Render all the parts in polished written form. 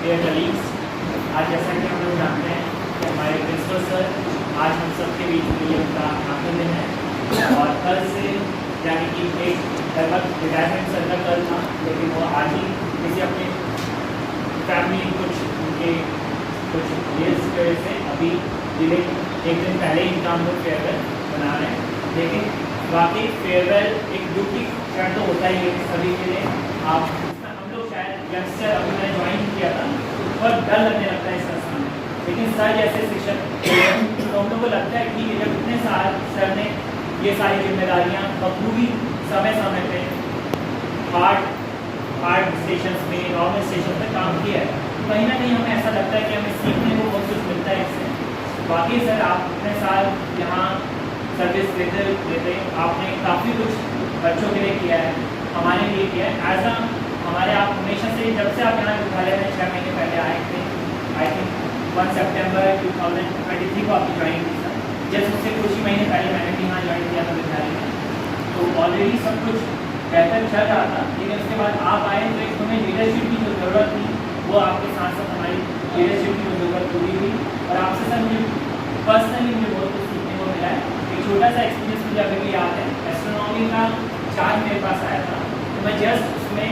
Dear colleagues, आज जैसा कि हम लोग जानते हैं कि हमारे प्रिंसिपल सर आज हम सबके बीच में ये उनका आखिरी दिन है और कल से यानी कि एक लगभग रिटायरमेंट सर का कल था, लेकिन वो आज ही किसी अपने फैमिली उनके कुछ ईयर्स की वजह से अभी डिले एक दिन पहले ही इनका लोग फेयरवेल बना रहे हैं। लेकिन वाकई फेयरवेल एक दुख की क्षण तो होता ही है सभी के लिए। आप हम लोग शायद यंगस्टर अभी मैंने ज्वाइन किया था बहुत डर लगने लगता है इस संस्था में, लेकिन सर जैसे शिक्षक तो हम लोग को लगता है कि जब इतने साल सर ने ये सारी जिम्मेदारियाँ बखूबी समय समय पे हार्ड स्टेशन में नॉर्मल स्टेशन पर काम किया है, कहीं ना कहीं हमें ऐसा लगता है कि हमें सीखने को बहुत कुछ मिलता है इससे। बाकी सर आप इतने साल यहाँ सर्विस देते आपने काफ़ी कुछ बच्चों के लिए किया है, हमारे लिए किया है। एज अ हमारे आप हमेशा से जब से आप यहाँ विद्यालय में 6 महीने पहले आए थे, आई थिंक 1 सितंबर 2023 को आपकी ज्वाइन की सर, जैसे उससे कुछ ही महीने पहले मैंने भी यहाँ ज्वाइन किया था विद्यालय में, तो ऑलरेडी सब कुछ बेहतर चल रहा था। लेकिन उसके बाद आप आए तो एक हमें लीडरशिप की जो ज़रूरत थी वो आपके साथ साथ हमारी लीडरशिप की जो ज़रूरत पूरी हुई और आपसे सर मुझे पर्सनली मुझे बहुत कुछ सीखने को मिला है। एक छोटा सा एक्सपीरियंस मुझे अभी भी याद है, एस्ट्रोनॉमी का चार्ज मेरे पास आया था, तो मैं जस्ट उसमें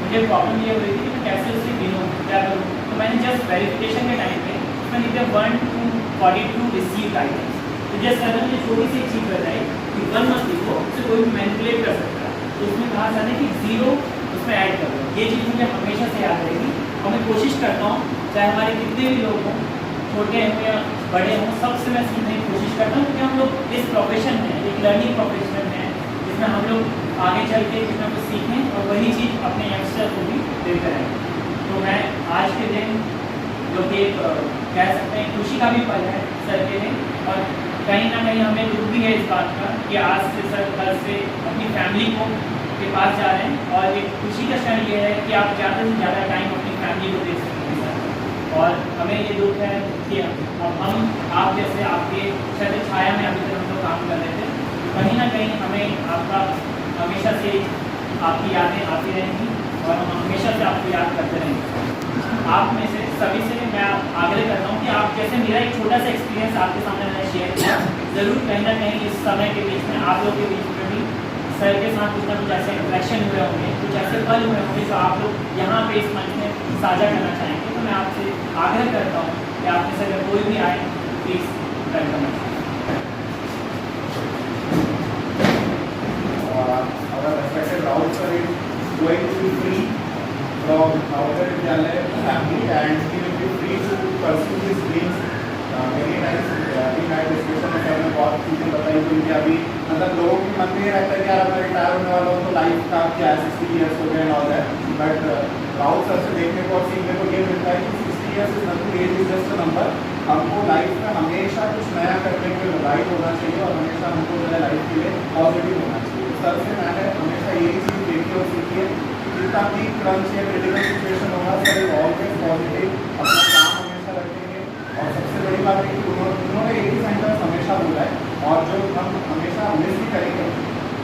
मुझे प्रॉब्लम ये हुई थी कि मैं कैसे उससे गिनूँ क्या करूँ, तो मैंने जस्ट वेरिफिकेशन के टाइम पे उसमें लिखा 1 to 42 रिसीव्ड आइटम्स, तो जस्ट सर ने मुझे छोटी सी चीज़ बताई कि 1 मत लिखो, उससे कोई भी मैनिपुलेट कर सकता है, तो उसमें कहा सर ने कि 0 उसमें ऐड कर दो। ये चीज़ मुझे हमेशा से याद रहेगी और मैं कोशिश करता हूँ चाहे हमारे कितने भी लोग हों, छोटे हों या बड़े हों, सबसे मैं सीखने की कोशिश करता हूँ, क्योंकि हम लोग इस प्रोफेशन में एक लर्निंग प्रोफेशन में जिसमें हम लोग आगे चल के कुछ ना कुछ सीखें और वही चीज़ अपने यंगस्टर को भी देते रहें। तो मैं आज के दिन जो कि कह सकते हैं खुशी का भी पल है सर के लिए, और कहीं ना कहीं हमें दुख भी है इस बात का कि आज से सर कल से अपनी फैमिली को के पास जा रहे हैं, और एक खुशी का क्षण ये है कि आप ज़्यादा से ज़्यादा टाइम अपनी फैमिली को दे सकते हैं सर। और हमें ये दुख है कि अब हम आप जैसे आपके छत्र छाया में अभी तक हम लोग काम कर रहे थे, कहीं ना कहीं हमें आपका हमेशा से आपकी यादें आती रहेंगी और हम हमेशा से आपको याद करते रहेंगे। आप में से सभी से मैं आग्रह करता हूँ कि आप जैसे मेरा एक छोटा सा एक्सपीरियंस आपके सामने मैंने शेयर किया, ज़रूर कहीं ना कहीं इस समय के बीच में आप लोगों के बीच में भी सर के साथ कुछ ना कुछ ऐसे इंटरेक्शन हुए होंगे, कुछ ऐसे पल हुए होंगे जो आप लोग यहाँ पे इस मंच में साझा करना चाहेंगे। तो मैं आपसे आग्रह करता हूँ कि आप में से अगर कोई भी आए please welcome. Our respected Rahul sir is going to be free from Navodaya Vidyalaya family and he will be free to pursue his dreams. Many times we had discussion में हमने बहुत चीज़ें बताई हुई कि अभी मतलब लोगों के मन में ये रहता है कि यार अब मैं रिटायर होने वाला हूँ तो लाइफ का क्या 60 years हो गए और बट राहुल सर से देखने को और सीखने को ये मिलता है कि 60 years is nothing, age is just a number. हमको लाइफ में हमेशा कुछ नया करने के लिए राइट होना चाहिए और हमेशा हमको जो है लाइफ के लिए पॉजिटिव होना चाहिए। सर से मैंने हमेशा यही चीज़ देखी और सीखी है कि जितना भी क्रंच या क्रिटिकल सिचुएशन होगा सर इज ऑलवेज पॉजिटिव, अपना काम हमेशा रखेंगे। और सबसे बड़ी बात है कि उन्होंने एक ही सेंटेंस हमेशा बोला है और जो हम हमेशा मिस भी करेंगे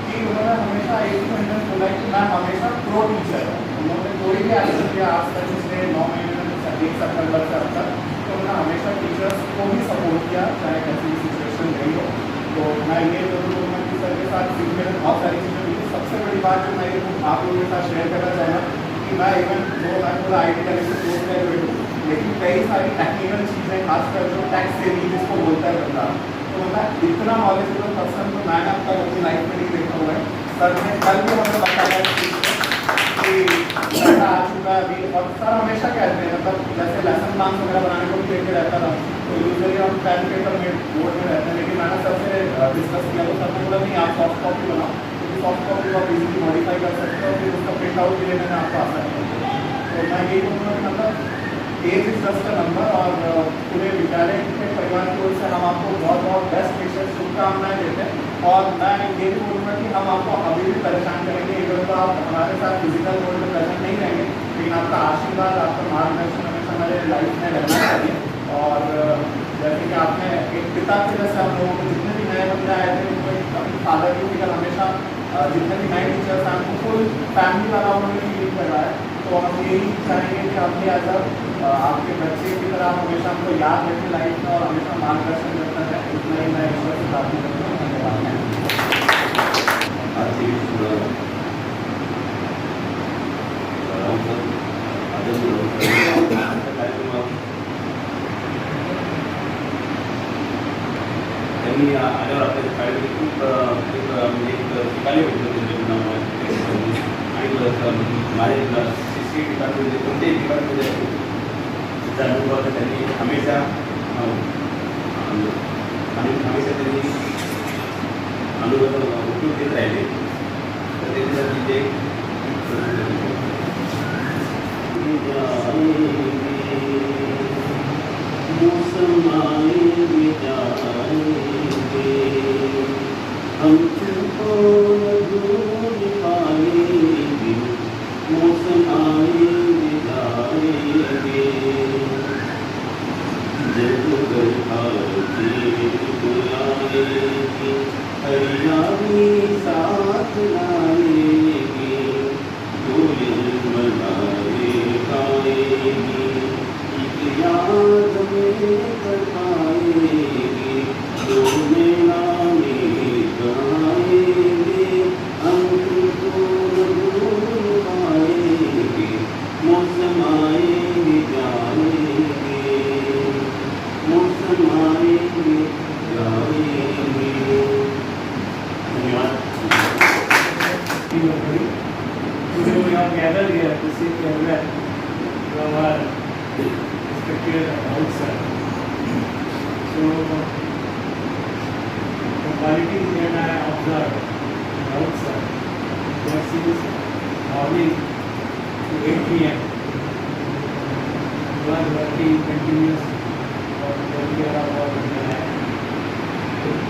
कि उन्होंने हमेशा एक ही सेंटेंस बोला है कि मैं हमेशा प्रो टीचर हूँ। उन्होंने कोई भी एक्शन किया आज तक पिछले 9 महीने में एक सितंबर से अब तक, तो उन्होंने हमेशा टीचर्स को भी सपोर्ट किया चाहे कैसी भी सिचुएशन रही हो। तो मैं ये जरूर बोलूँगा कि सर के साथ सीखने में बहुत सारी चीज़ें मिली। सबसे बड़ी बात जो मैं ये आप लोगों के साथ शेयर करना चाहूँगा कि मैं इवन जो मैं पूरा IT कॉलेज से पोस्ट ग्रेजुएट हूँ, लेकिन कई सारी टेक्निकल चीज़ें खासकर जो टैक्स सेविंग जिसको बोलता है बंदा, तो मतलब इतना नॉलेजेबल पर्सन तो मैंने अब तक अपनी लाइफ में नहीं देखा हुआ है। सर ने कल भी हमें बताया कि डाटा आ चुका है अभी, और सर हमेशा कहते हैं मतलब जैसे लेसन प्लान वगैरह बनाने को भी लेके रहता था तो यूजली हम पेन पेपर में बोर्ड में रहते हैं, लेकिन मैंने सबसे डिस्कस किया तो सर ने बोला नहीं आप सॉफ्ट कॉपी बनाओ क्योंकि सॉफ्ट कॉपी को आप इजीली मॉडिफाई कर सकते हो और फिर उसका प्रिंट आउट भी लेने में आपको आसानी होती है। तो मैं यही बोलूँगा कि मतलब age is just a number और पूरे विद्यालय के परिवार की ओर से हम आपको बहुत बहुत बेस्ट विशेष शुभकामनाएं देते हैं। और मैं ये भी बोलूँगा कि हम आपको अभी भी परेशान करेंगे, अगर तो आप हमारे साथ फिजिकल रोड में प्रेजेंट नहीं रहेंगे लेकिन आपका आशीर्वाद आपका मार्गदर्शन हमेशा हमारे लाइफ में रहना चाहिए। और जैसे कि आपने एक पिता की वजह से हम लोगों को जितने भी नए बंदे आए थे उनको अपनी फादर की फिगर हमेशा जितने भी नए टीचर्स हैं हमको फुल फैमिली वाला उन्होंने फील कर रहा है। तो हम यही चाहेंगे कि हम भी एज आपके बच्चे की तरह हमेशा हमको याद रखें लाइफ में और हमेशा मार्गदर्शन करता है। इतना ही मैं ईश्वर से प्रार्थना करता हूँ। धन्यवाद। त्यांनी आल्यावर आपल्या शाळेमध्ये खूप एक शिकायला भेटलं आणि माझे CCA डिपार्टमेंटमध्ये कोणत्याही डिपार्टमेंटमध्ये तिचा अनुभव त्यांनी हमेशा त्यांनी अनुभव उपयोग देत राहिले। तर त्याच्यासाठी ते मौसम आएंगे जाएंगे हम तुमको भूल पाएंगे, मौसम आएंगे जाएंगे जब बरसाती बुलाएगी हरियाली साथ लाएगी कोयल मनाए गाएगी याद में बताएगी जो मेलाने गाएंगे हम तुमको भूल पाएंगे, मौसम आएंगे जाएंगे, मौसम आएंगे जाएंगे। धन्यवाद। Today we are gathered here to see farewell to our respected Rahul sir. So the qualities that I observed Rahul sir was since morning to 8 p.m. he was working continuously for the welfare of our Vidyalaya,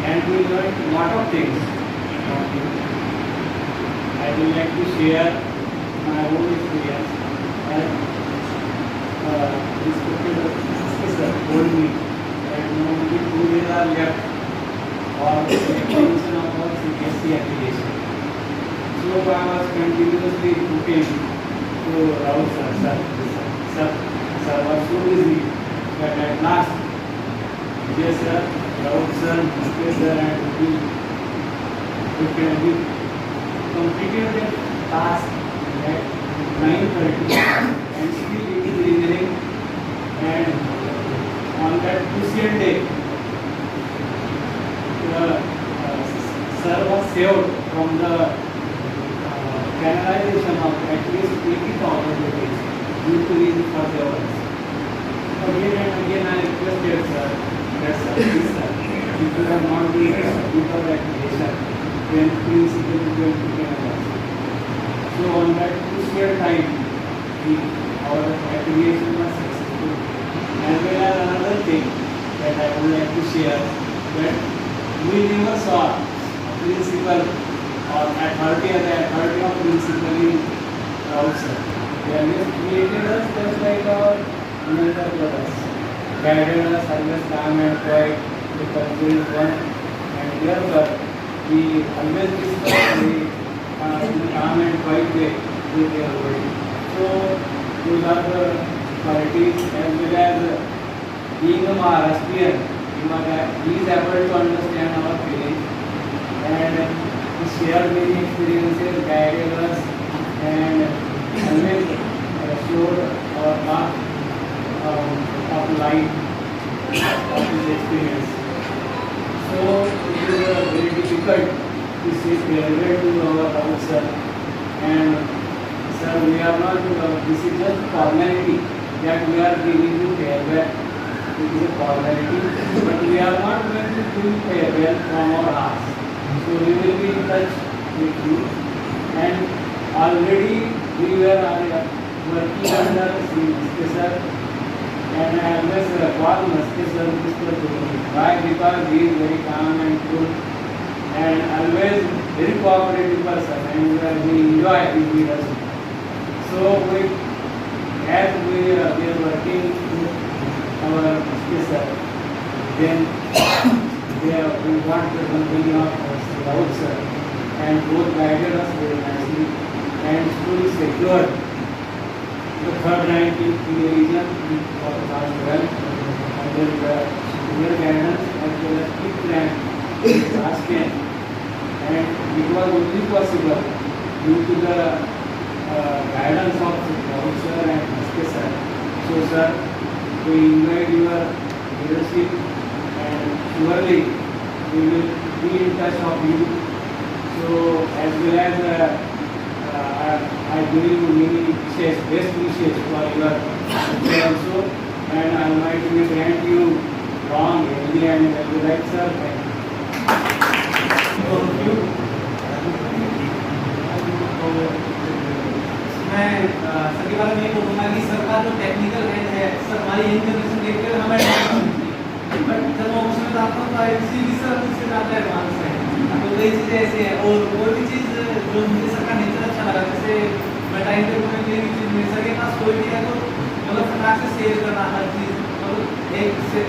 and we learned a lot of things from him. I would like to share my own experience. This particular professor told me that only 2 days are left for the examination of our CBSE application. So I was continuously looking to Rahul sir, was so busy that at last, yes sir, Rahul sir, Mr. sir and we completed their task at 9:30 and still it is remaining, and on that crucial day the sir was saved from the penalization of at least 80,000 rupees due to his perseverance. Again and again I requested sir that sir, please sir, if you have not been without application, then principal is going to penalize. So on that crucial time, our application was successful. As well as another thing that I would like to share, that we never saw a principal or authority of principal in outside. They have just created us just like our mentor brothers, guided us always calm and quiet, because there is one, and therefore we always discuss the calm and quiet way with their word. So those are the qualities, as well as being a Maharashtrian, he is able to understand our feelings, and he shared many experiences, guided us, and always showed our path of life, of his experience. So it is very difficult to say farewell to our house, sir. And sir, we are not, this is just formality that we are giving you farewell. It is a formality, but we are not going to give farewell from our hearts. So we will be in touch with you, and already we were working under Sri Maske sir, and I always call Maske sir Mr. Dhoni. Why? Because he is very calm and cool and always very cooperative person, and we enjoy his leadership. So as we are working with our Maske sir, then we want the company of Raut sir, and both guided us very nicely, and school secured the third rank in the region for the past 12 under the senior guidance, as well as fifth rank in class 10, and it was only possible due to the guidance of Raut sir and Maske sir. So sir, we invite your leadership, and surely we will be in touch of you. So as well as I give you many wishes, best wishes for your future also, and Almighty will grant you long, healthy and healthy life, sir. Thank you. मैं सभी बार में ये बोलूँगा कि sir का जो technical head है, sir हमारी इन्फॉर्मेशन देखकर हमें बट जब मैं उसमें जाता हूँ तो इसी सर उससे ज़्यादा एडवांस है, तो कई चीज़ें ऐसी हैं। और कोई भी चीज़ जो मुझे सर का नेचर अच्छा लगा, जैसे मैं टाइम टेबल में कोई भी चीज़ सर के पास कोई भी है तो मतलब फटाक से शेयर करना हर चीज़, मतलब एक से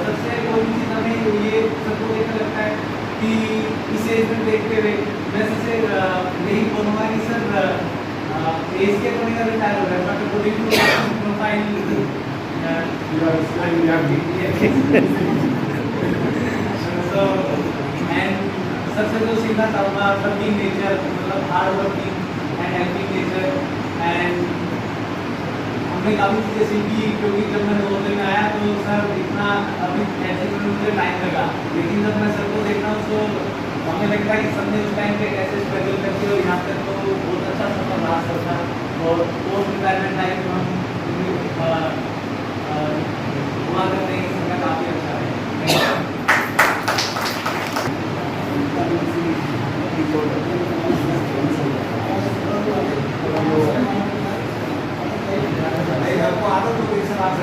सबसे कोई भी चीज़ हमें ये सबको देखने लगता है कि इसे इसमें देखते हुए मैं सबसे यही बोलूँगा कि सर एज के अकॉर्डिंग रिटायर हो रहा है, but according to profile so and सबसे जो सीखना चाहूँगा वर्किंग नेचर, मतलब hard working and helping nature, and हमने काफ़ी चीज़ें सीखी, क्योंकि जब मैं होटल में आया तो सर इतना अभी ऐसे में मुझे टाइम लगा, लेकिन जब मैं सर को देखता हूँ तो हमें लगता है कि सर ने उस टाइम पे कैसे स्ट्रगल करके और यहाँ तक तो बहुत अच्छा सफर रहा सर था। और पोस्ट रिटायरमेंट लाइफ में हम दुआ करते हैं कि सबका काफ़ी अच्छा है। आपको आदत हो गई सर, आप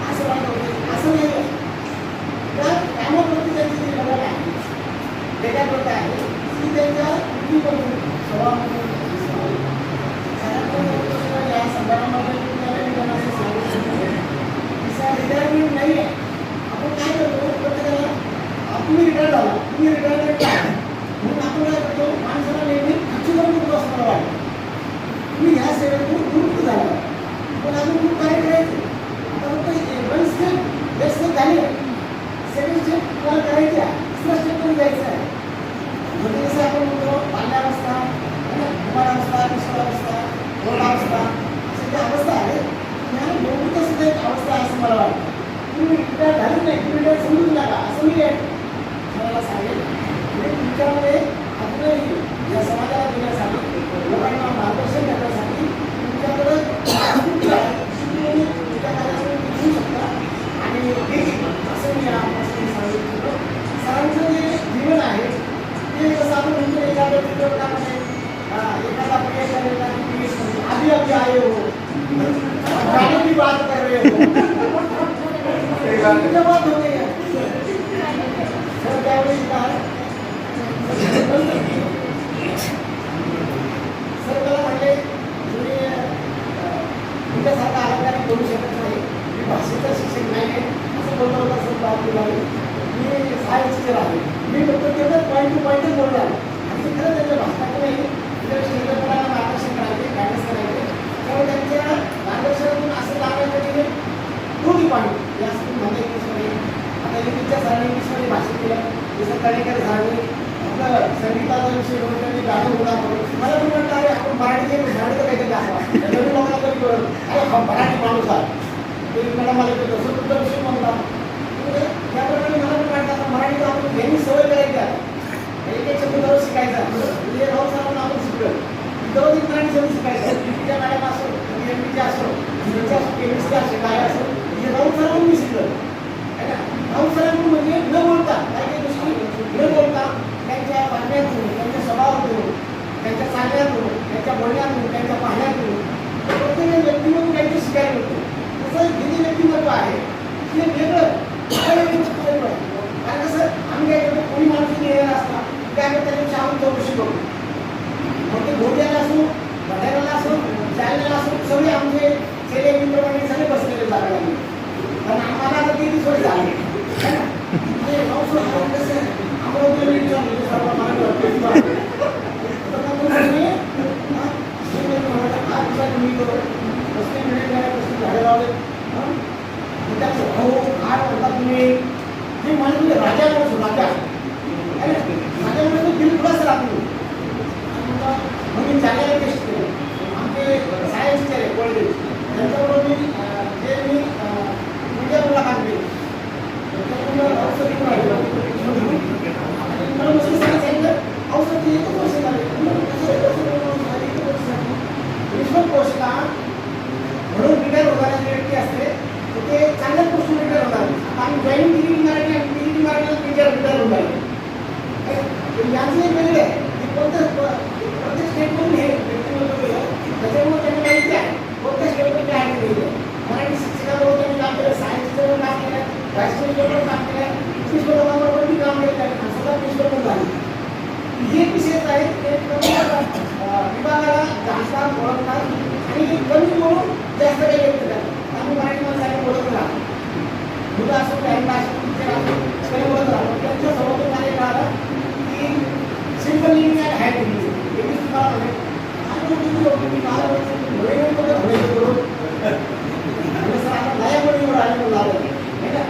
असं वाटतं त्या घालून ॲक्टिव्हिटी समजून नका असं मी मला सांगेल. म्हणजे तुमच्यामध्ये अजूनही या समाजाला देण्यासाठी लोकांना मार्गदर्शन करण्यासाठी तुमच्याकडं तुमच्या कार्याकडे घेऊ शकता. आणि असं मी आपल्यासाठी सांगू इच्छितो. सरांचं जे जीवन आहे ते कसं आपण म्हणतो एखाद्या चित्रपटामध्ये एखादा प्रिय करेगा अभी अभी आए हो गाने की बात कर रहे हो क्या बात हो गई है सर त्यावेळी काय सर मला म्हणले तुम्ही तुमच्यासारखा अलंकार करू शकत नाही मी भाषेचा शिक्षक नाही आहे असं बोलत होता सर बाब दिवाळी मी सायन्स टीचर आहे. मी फक्त तेवढं पॉईंट टू पॉईंटच बोलणार आणि ते खरं त्यांच्या भाषणात नाही मुलांना मार्गदर्शन करायचे गायडन्स करायचे त्यामुळे त्यांच्या मार्गदर्शनातून असं लागायचं की दोन्ही पॉईंट या म्हणजे इंग्लिशमध्ये आता इंग्लिशच्या सरांनी इंग्लिशमध्ये भाषण केलं जसं कणेकर सरांनी आपलं संगीताचा विषय म्हणून त्यांनी गाणं होणार मला पण म्हटलं अरे आपण मराठी झाडं तर काहीतरी दाखवा नवीन लोकांना तरी कळलं अरे हा मराठी माणूस आहे ते मला मला तसं तुमचा विषय म्हणता त्याप्रमाणे मला पण वाटतं आता मराठीचा आपण नेहमी सवय करायची आहे. एक एक शब्द दररोज शिकायचा म्हणजे राहून सारून आपण शिकलं दररोज एक मराठी शब्द शिकायचा त्या मॅडम असो एमपीचे असो केमिस्ट्री असो काय असो म्हणजे राहून सरावून मी शिकलं आहे ना. राहून सरावून म्हणजे न बोलता काही काही गोष्टी न बोलता त्यांच्या वागण्यातून त्यांच्या स्वभावातून त्यांच्या सांगण्यातून त्यांच्या बोलण्यातून त्यांच्या पाहण्यातून प्रत्येक व्यक्तीमधून काहीतरी शिकायला मिळतो. तसं जे व्यक्तिमत्व आहे ते वेगळं कारण कसं आम्ही काय करतो कोणी माणूस लिहिलेला असता काय करतो त्याच्यापेक्षा आम्ही चौकशी करू मग ते घोट्याला असो भट्याला असो जालन्याला असो सगळे आमचे सेले मित्रमंडळी सगळे बसलेले जागा लागले कारण आम्हाला आता ते सोय झाली कसं अमरावती सर्व मराठी झाडे लावले त्याचं भाऊ काय म्हणता तुम्ही मी म्हणजे राजा म्हणून राजा राजा म्हणून दिल थोडासा राहतो मग मी जागायला टेस्ट केलं आमचे सायन्सचे आहे कॉलेज त्यांच्याबरोबर मी जे मी मीडिया मुलाखत केली त्याच्याबरोबर औषधी पण राहिलं मला मुस्लिम सांगितलं औषधी एकच वर्ष झाले विश्व पोषका म्हणून रिटायर होणाऱ्या जी व्यक्ती असते ते चांगल्याच गोष्टी रिटायर होणार. आम्ही जॉईन केली मराठी आणि केली मराठीला रिटायर होणार यांचं एक वेगळे आहे की प्रत्येक स्टेटमधून हे व्यक्तिमत्व केलं त्याच्यामुळे त्यांनी माहिती आहे कोणत्या स्टेटमध्ये काय केलं. मराठी शिक्षकाबरोबर त्यांनी काम केलं सायन्सचं काम केलं राष्ट्रीय काम केलं इंग्लिश लोकांबरोबर मी काम केलं आणि सगळा प्रिन्सिपल पण झाली. हे विषयच आहेत ते विभागाला जाणतात ओळखतात आणि कमी बोलून जास्त काही व्यक्त करतात. आम्ही मराठी माणसाने बोलत राहतो मुलं असो काही असो टीचर असो सगळे बोलत राहतो त्यांच्या सोबत मला कळालं की simple living and hard living हे तुम्हाला म्हणजे मला करून लायामुळे आलेलं झालं है ना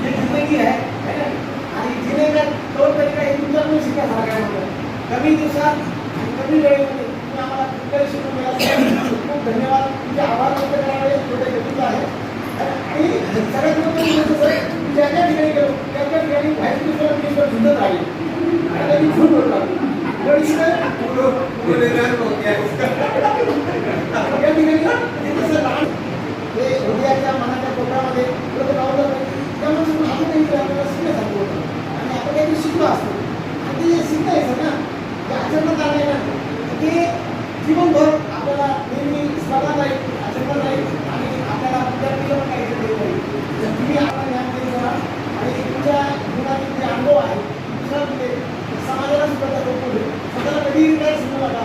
हे जिंदगी आहे ना आणि जिने का तोड तरीका हे तुमच्याकडून शिकायसारखं आहे म्हणलं कमी दिवसात आणि कमी वेळेमध्ये तुम्ही आम्हाला कुठल्याही शिकून मिळालं खूप धन्यवाद. तुमचे आभार व्यक्त करावे छोटे गरजेचं आहे आणि सगळ्यात महत्त्वाचं ज्या ज्या ठिकाणी गेलो त्या त्या ठिकाणी माहिती झुंजत राहिले आणि त्यांनी खूप बोलतो या ठिकाणी कसं लहान ते हृदयाच्या मनाच्या कोपऱ्यामध्ये लावलं त्यामुळे आपण आपल्याला शिकण्यासारखं होतं आणि आपण काहीतरी शिकलो असतो आणि ते शिकायचं ना ते आचरणात आलंय ना ते जीवनभर आपल्याला नेहमी स्मरणात राहील आचरणात राहील आणि आपल्याला विद्यार्थीला पण काहीतरी देत राहील. तुम्ही आपला ज्ञान देत जा आणि तुमच्या जीवनातील जे अनुभव आहे दुसऱ्यामध्ये समाजाला सुद्धा त्याचा उपयोग होईल. स्वतःला कधीही रिटायर समजू नका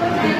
जायचंय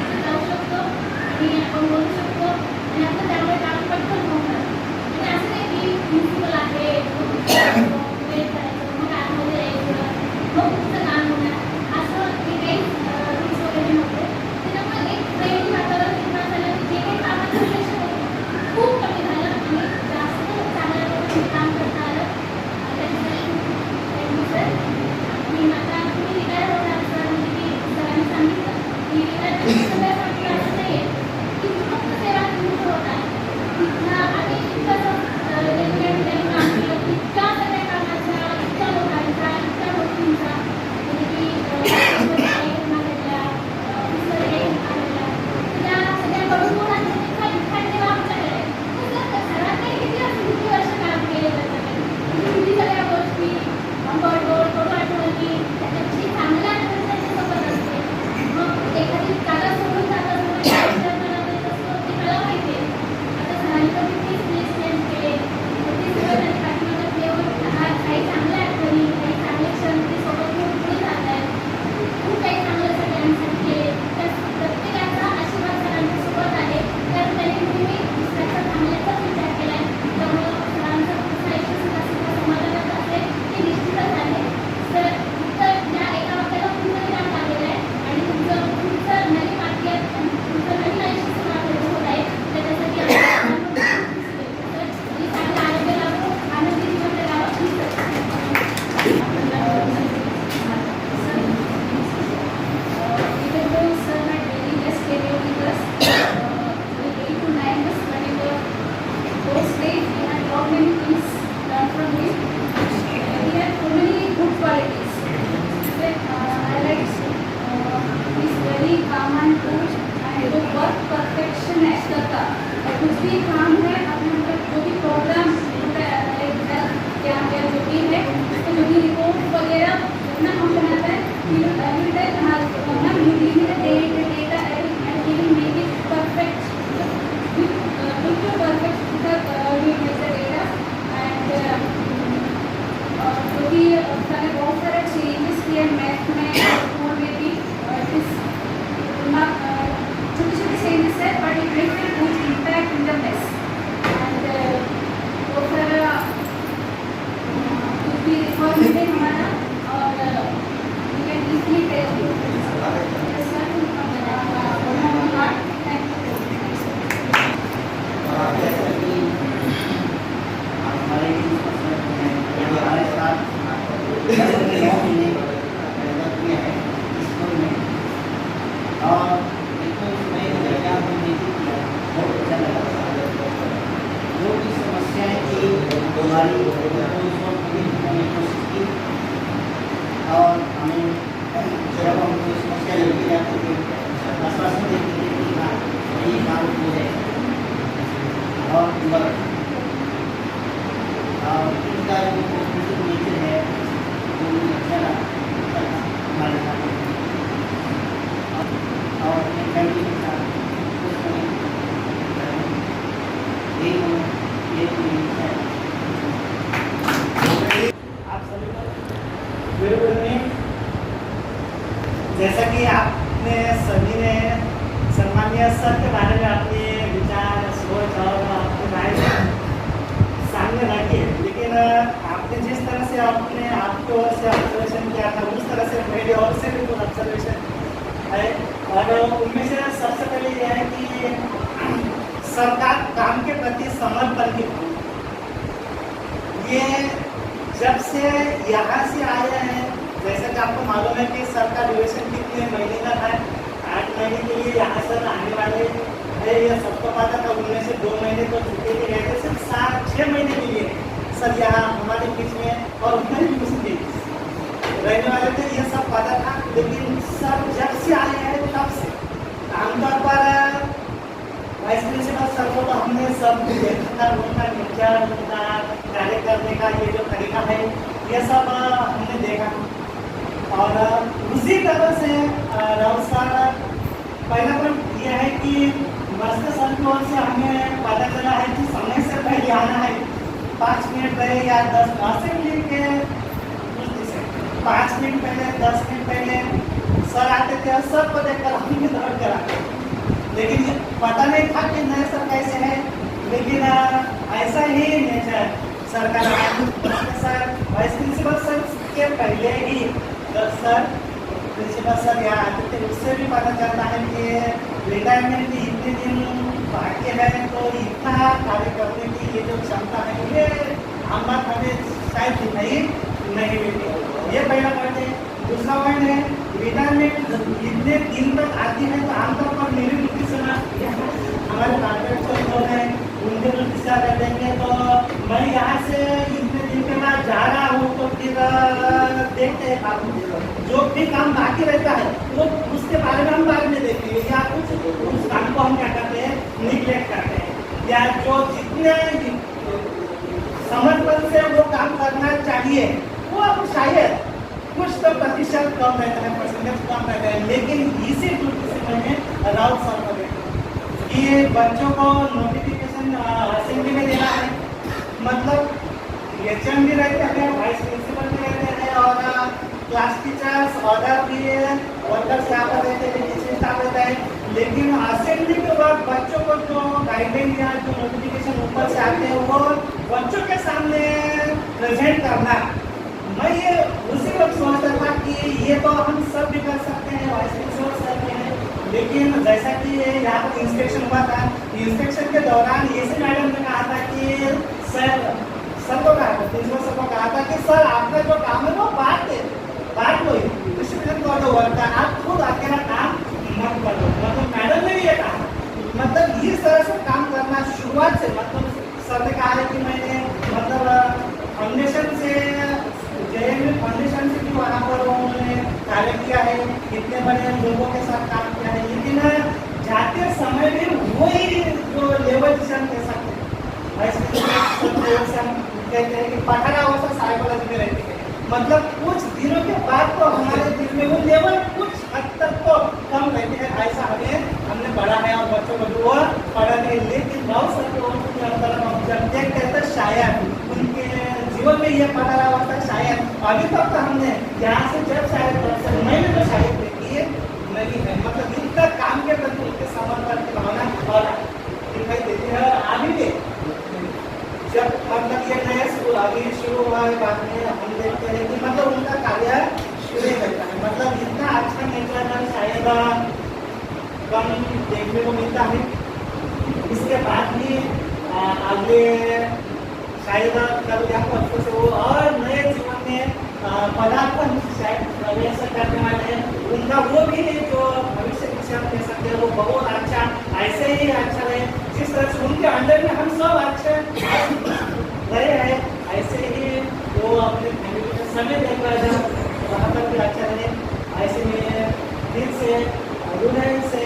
मैंने बहुत सारे चेंजेस किए मैथ में और में भी छोटे छोटे चेंजेस है but it makes a good impact in the maths and तो फिर क्योंकि फर्स्ट डे हमारा और यू कैन इजली टेस्ट हमारे साथ 9 महीने पैदा किया है स्कूल में और एक तो नए तरीका हमने किया बहुत अच्छा लगा। जो भी समस्याएं थी हमारी हमने कोशिश की और हमें जब हम कोई समस्या लेके जाते थे आश्वासन देते थे कि हाँ यही काम हो जाएगा और बरकत और इनका जो कॉम्पिटिटिव नेचर है वो मुझे अच्छा लगा हमारे साथ और अपने फैमिली के साथ कुछ समय आप सभी को गुड इवनिंग। जैसा कि आपने सभी ने सम्मानीय सर के बारे में अपने विचार सोच और अपनी राय सामने रखी है, लेकिन आपने जिस तरह से अपने आपको से ऑब्जर्वेशन किया था उस तरह से मेरे और से भी कुछ ऑब्जर्वेशन है और उनमें से सबसे पहले यह है कि सरकार काम के प्रति समर्पण की ये जब से यहाँ से आया है, जैसा कि आपको मालूम है कि सरकार ड्यूरेशन कितने महीने का है, 8 महीने के लिए यहाँ से आने वाले है, ये सबको पता था। उनमें से 2 महीने तो छुट्टी के गए थे, सिर्फ 6 महीने के लिए सर यहाँ हमारे बीच में और उधर भी कुछ रहने वाले थे, ये सब पता था। लेकिन सर जब से आए हैं तब से आमतौर पर वाइस प्रिंसिपल सर को तो हमने सब देखा था, उनका नेचर उनका कार्य करने का ये जो तरीका है ये सब हमने देखा और उसी तरह से राउत सर पहला पॉइंट ये है कि मस्त सर की ओर से हमें पता चला है कि समय से पहले आना है, 5 मिनट पहले या 10 मिनट के 5 मिनट पहले 10 मिनट पहले सर आते थे और सर को देखकर हम भी दौड़ कर आते, लेकिन ये पता नहीं था कि नए सर कैसे है। लेकिन ऐसा ही नेचर सर का सर वाइस प्रिंसिपल सर के पहले ही सर प्रिंसिपल सर यहाँ आते थे, उससे भी पता चलता है कि रिटायरमेंट की इतने दिन बाकी है तो इतना कार्य करने की ये जो क्षमता है ये हम बात हमें शायद नहीं मिलती। ये पहला पॉइंट है। दूसरा पॉइंट है रिटायरमेंट इतने दिन तक आती है तो आमतौर पर मेरी ड्यूटी से हमारे कॉन्ट्रैक्ट जो है उनके ड्यूटी से कर देंगे, तो मैं यहाँ से इतने दिन के बाद जा रहा हूँ तो फिर देखते हैं जो भी काम बाकी रहता है वो उसके बारे में हम बाद में देखेंगे या कुछ उस काम को हम क्या करते हैं निगलेक्ट करते हैं, या जो जितने समर्पण से वो काम करना चाहिए वो अब शायद कुछ तो प्रतिशत कम रहता है, परसेंटेज कम रहता है। लेकिन इसी ड्यूटी से मैंने राउत सर को देखा कि बच्चों को नोटिफिकेशन असेंबली में देना है, मतलब एचएम भी रहते हैं, वाइस प्रिंसिपल भी रहते हैं और क्लास टीचर्स अदर भी वर्कर्स यहाँ पर रहते हैं, टीचिंग स्टाफ रहता है। लेकिन असेंबली के बाद बच्चों को जो गाइडलाइन या जो नोटिफिकेशन ऊपर से आते हैं वो बच्चों के सामने प्रेजेंट करना, मैं ये उसी वक्त सोचता था कि ये तो हम सब भी कर सकते हैं, वाइस प्रिंसिपल सर भी हैं। लेकिन जैसा कि यहाँ पर इंस्पेक्शन हुआ था, इंस्पेक्शन के दौरान एसी मैडम ने कहा था कि सर को कहा था, प्रिंसिपल सर को कहा था कि सर आपका जो काम है वो बांट लो, डिस्ट्रीब्यूशन कर दो वर्क का, आप खुद अकेला काम मत कर दो। मतलब मैडम ने भी ये कहा, मतलब इस तरह से काम करना शुरुआत से, मतलब सर ने कहा है कि मैंने मतलब फाउंडेशन से जेएनयू फाउंडेशन से भी वहाँ पर उन्होंने कार्य किया है, कितने बड़े लोगों के साथ काम किया है, लेकिन जाते समय भी वही जो लेवल जिसे हम कह सकते हैं, कहते हैं कि पठारा अवस्था साइकोलॉजी में रहती है, मतलब कुछ दिनों के बाद तो हमारे दिल में वो लेवल कुछ हद तक तो कम रहती है। ऐसा हमने पढ़ा है और बच्चों को वो पढ़ा नहीं, लेकिन बहुत सारे लोगों के अंदर हम जब देखते हैं तो शायद उनके जीवन लोगों में ये पता लगा था शायद अभी तक तो हमने यहाँ से जब शायद मैंने तो शायद देखी है नहीं है, मतलब इतना काम के प्रति उनके समर्पण की भावना और दिखाई देती है। अभी भी जब मतलब ये नया स्कूल अभी शुरू हुआ है, बाद में हम देखते हैं कि मतलब उनका कार्य शुरू करता है, मतलब इतना अच्छा नेचर शायद कम देखने को मिलता है। इसके बाद भी आगे शायद कल या परसों से वो और नए जीवन में पदार्पण शायद प्रवेश करने वाले हैं, उनका वो भी जो भविष्य की हम कह सकते हैं वो बहुत अच्छा ऐसे ही अच्छा रहे जिस तरह से उनके अंदर में हम सब अच्छे रहे हैं, ऐसे ही वो अपने फैमिली में समय देकर वहाँ पर भी अच्छा रहे। ऐसे में दिल से हृदय से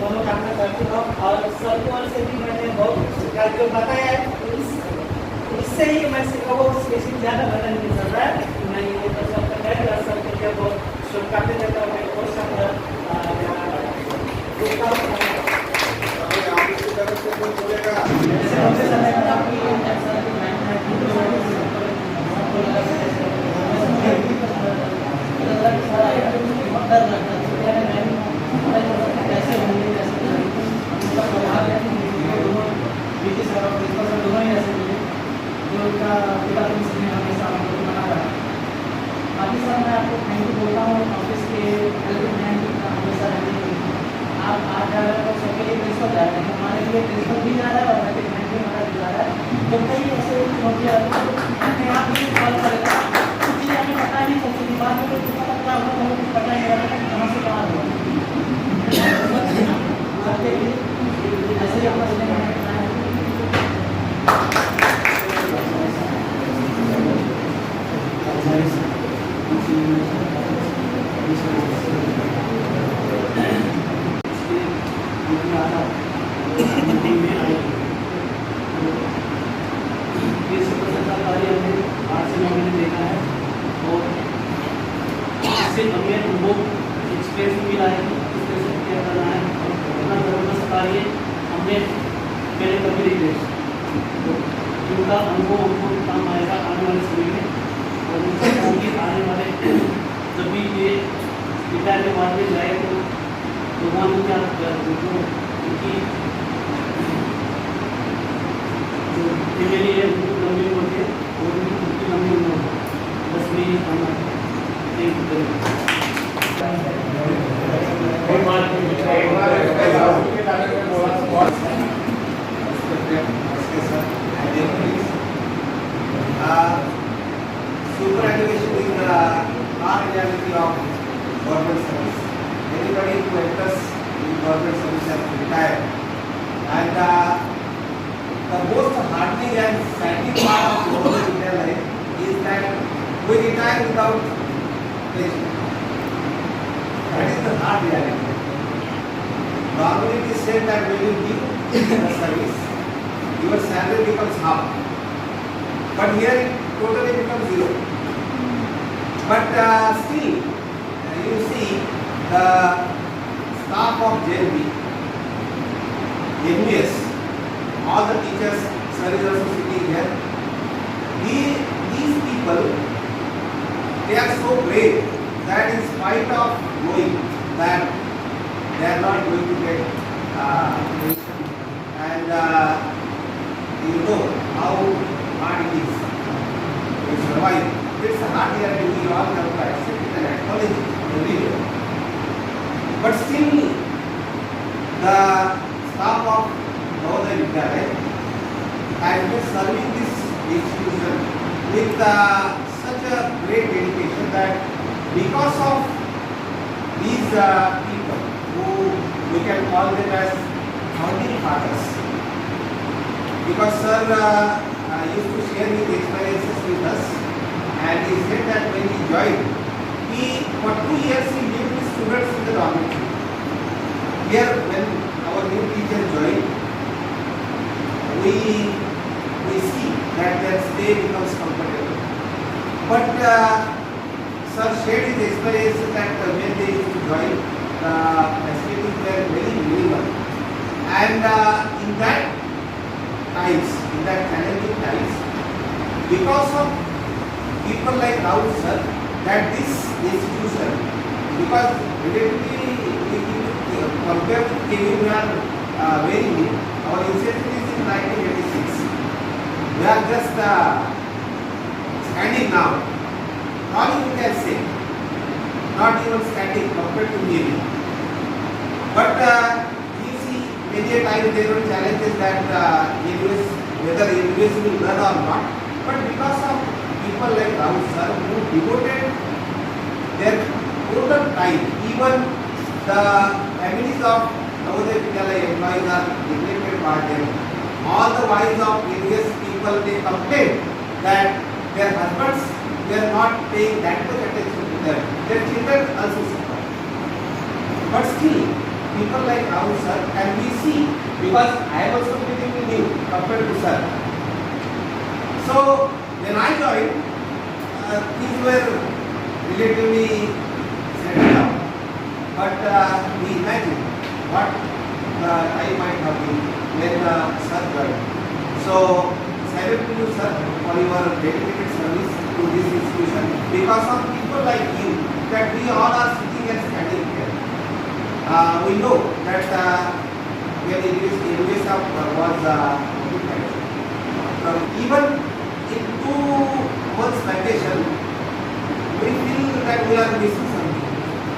मनोकामना करती हूँ और सबको से भी मैंने बहुत जो बताया है उससे ही मैं सीखा वो स्पेशली ज़्यादा बदल नहीं चल रहा है। मैं ये तो सब तक है और सबके लिए बहुत शुभकामनाएं देता हूँ। मैं बहुत बाकी सर मैं आपको थैंक यू बोलता हूँ ऑफिस के हेल्पिंग हैंड हमेशा रहने के लिए। आप आज जा रहे हो तो सबके लिए प्रिंसिपल जा रहे हैं, हमारे लिए प्रिंसिपल भी जा रहा है और हेल्पिंग हैंड भी हमारा भी जा रहा है। तो कई ऐसे चुनौतियाँ अपने आप ही सॉल्व करेगा, कुछ चीज़ें हमें पता नहीं चलती, बाद में कुछ पता क्या होगा बहुत कुछ पता नहीं रहता कि कहाँ से कहाँ हुआ। सबके लिए ऐसे ही अपना सिलेंडर मिला है, किस तरह से क्या करना है और कितना ज़बरदस्त कार्य हमने पहले कभी नहीं देखा। तो उनका अनुभव हमको काम आएगा आने वाले समय में और उनसे आने वाले जब भी ये रिटायर के बाद में जाए तो भगवान क्या उनकी जो फैमिली है उनको लंबी उम्र के और उनकी लंबी उम्र हो, बस मेरी कामना है। Thank you. Superannuation is the hard reality of government service. Anybody who enters in government service has to retire. And the most heartening and saddening part of government India life is that we retire without pension. That is the hard reality. Normally it is said that when you leave the service, your salary becomes half. But here it totally becomes zero. But still, you see the staff of JLB, MBS, all the teachers, sir is also sitting here. These people, they are so brave that in spite of knowing that they are not going to get pension, and you know how hard it is to survive. It's a hard reality, we all have to accept it and acknowledge it everywhere. But still, the staff of Navodaya Vidyalaya has been serving this institution with such a great dedication that because of these people who we can call them as founding fathers, because sir used to share his experiences with us, and he said that when he joined, for 2 years he lived with students in the dormitory. Here, when our new teacher joined, we see that their stay becomes comfortable. But sir shared his experiences that when they used to join, the facilities were very minimal, and in that challenging times, because of people like Rahul sir that this institution, because relatively compared to KU, we are very new. Our inception is in 1986. We are just standing now. All you can say, not even static compared to KU. But you see, many a time there were challenges that whether AWS will run or not. But because of people like Rahul sir who devoted their total time, even the families of Navodaya Vidyalaya employees are neglected by them. All the wives of AWS people, they complain that their husbands were not paying that much attention to them. Their children also suffer. But still, people like Rahul sir, and we see, because I am also pretty new compared to sir. So when I joined, things were relatively settled down. But we imagine what I might have been when sir joined. So salute to you sir for your dedicated service to this institution. Because of people like you, that we all are sitting and standing here. We know that when AWS was even in 2 months vacation, we feel that we are missing something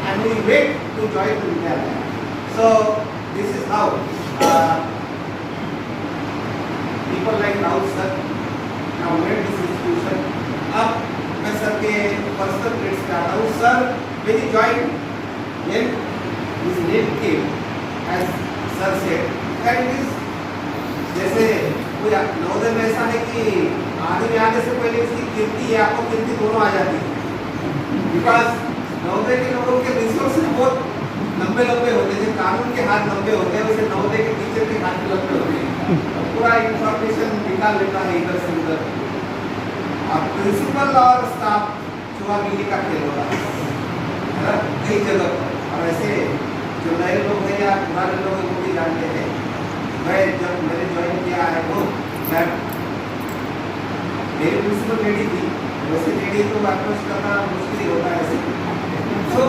and we wait to join the Vidyalaya. So this is how people like Rahul sir have made this institution. अब मैं sir के personal trades पे आता हूँ. Sir when he joined, when his name came, as sir said, that it is जैसे कोई नवोदय में ऐसा है कि आदमी आने से पहले उसकी कीर्ति या आपको कीर्ति दोनों आ जाती है. बिकॉज नवोदय के लोगों के रिसोर्सेज बहुत लंबे लंबे होते हैं. कानून के हाथ लंबे होते हैं, वैसे नवोदय के टीचर के हाथ भी लंबे होते हैं. पूरा इंफॉर्मेशन निकाल लेता है इधर से उधर. अब प्रिंसिपल और स्टाफ छुआ मिली का खेल होता है कई जगह पर. और ऐसे जो नए लोग हैं या पुराने लोग हैं वो भी जानते हैं. मैं जब मैंने ज्वाइन किया है तो मेरी प्रिंसिपल लेडी थी. वैसे लेडी को अप्रोच करना मुश्किल होता है ऐसे. So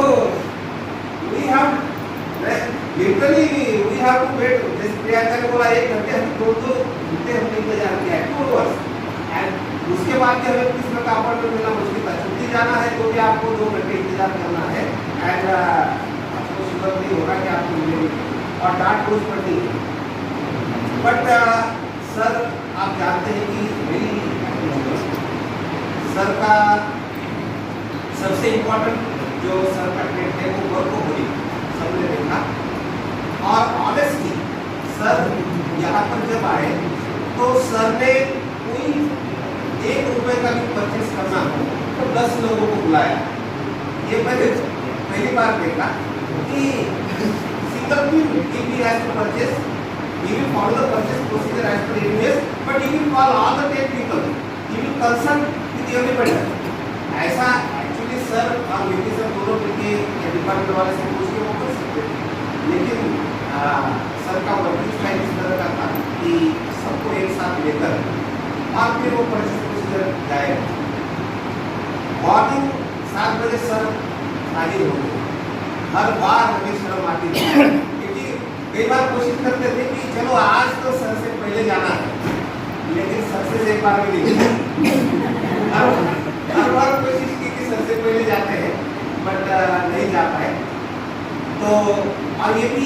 we have literally we have to wait. जैसे प्रियंका ने बोला 1 घंटे हम 2 घंटे हमने इंतजार किया है 2 आवर्स. एंड उसके बाद के हमें किस प्रकार अपॉइंटमेंट मिलना मुश्किल था. छुट्टी जाना है तो भी आपको 2 घंटे इंतजार करना है. एंड आपको शुगर नहीं होगा कि आपको मिलेगी और डांट रोज पड़ती है. बट सर आप जानते हैं कि मेरी सर का सबसे इम्पोर्टेंट जो सर का ट्रेड है वो वर्कोहोलिक सबने देखा. और ऑनेस्टली सर यहाँ पर जब आए तो सर ने कोई 1 रुपए का भी परचेस करना हो तो 10 लोगों को बुलाया. ये मैंने पहली बार देखा कि सिंगल भी has to purchase. He will follow the purchase procedure as per AWS, but he will call all the 10 people. He will consult with everybody. ऐसा एक्चुअली सर और वीपी सर दोनों मिलके डिपार्टमेंट वाले से पूछ के वो कर सकते थे. लेकिन सर का वर्किंग स्टाइल इस तरह का था कि सबको एक साथ लेकर और फिर वो परचेस प्रोसीजर जाएगा. मॉर्निंग 7 बजे सर हाजिर हो गए. हर बार हमें शर्म आती थी. कई बार कोशिश करते थे कि चलो आज तो सर से पहले जाना है, लेकिन सर से एक बार भी नहीं. हर बार कोशिश की कि सर से पहले जाते हैं बट नहीं जा पाए. तो और ये भी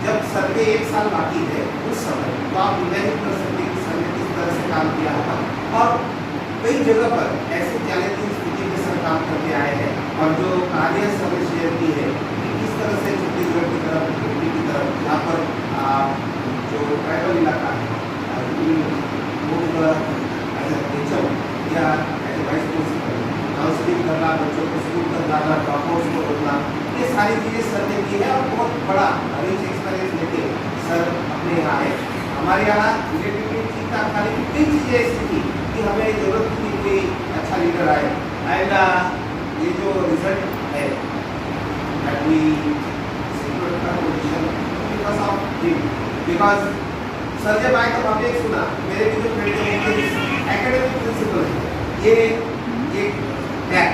जब सर के 1 साल बाकी है उस समय तो आप इमेजिन कर सकते हैं कि सर ने किस तरह से काम किया होगा. और कई जगह पर ऐसी चैलेंजिंग स्थिति में सर काम करके आए हैं. और जो कार्य सर ने शेयर की है कि किस तरह से छत्तीसगढ़ की तरफ यहाँ पर जो ट्राइबल इलाका है या वाइस प्रिंसिपल काउंसलिंग करना, बच्चों को स्कूल तक लाना, ड्रॉपआउट्स को रोकना, ये सारी चीज़ें सर ने की है. और बहुत बड़ा रिच एक्सपीरियंस लेके सर अपने यहाँ आए. हमारे यहाँ रिलेटिवली ठीक ठाक खाली कई चीज़ें ऐसी थी कि हमें जरूरत थी कोई अच्छा लीडर आए. एंड ये जो रिजल्ट है बिकॉज सर जब आए तब हमने सुना मेरे भी जो फ्रेंड एकेडमिक प्रिंसिपल है ये एक टैग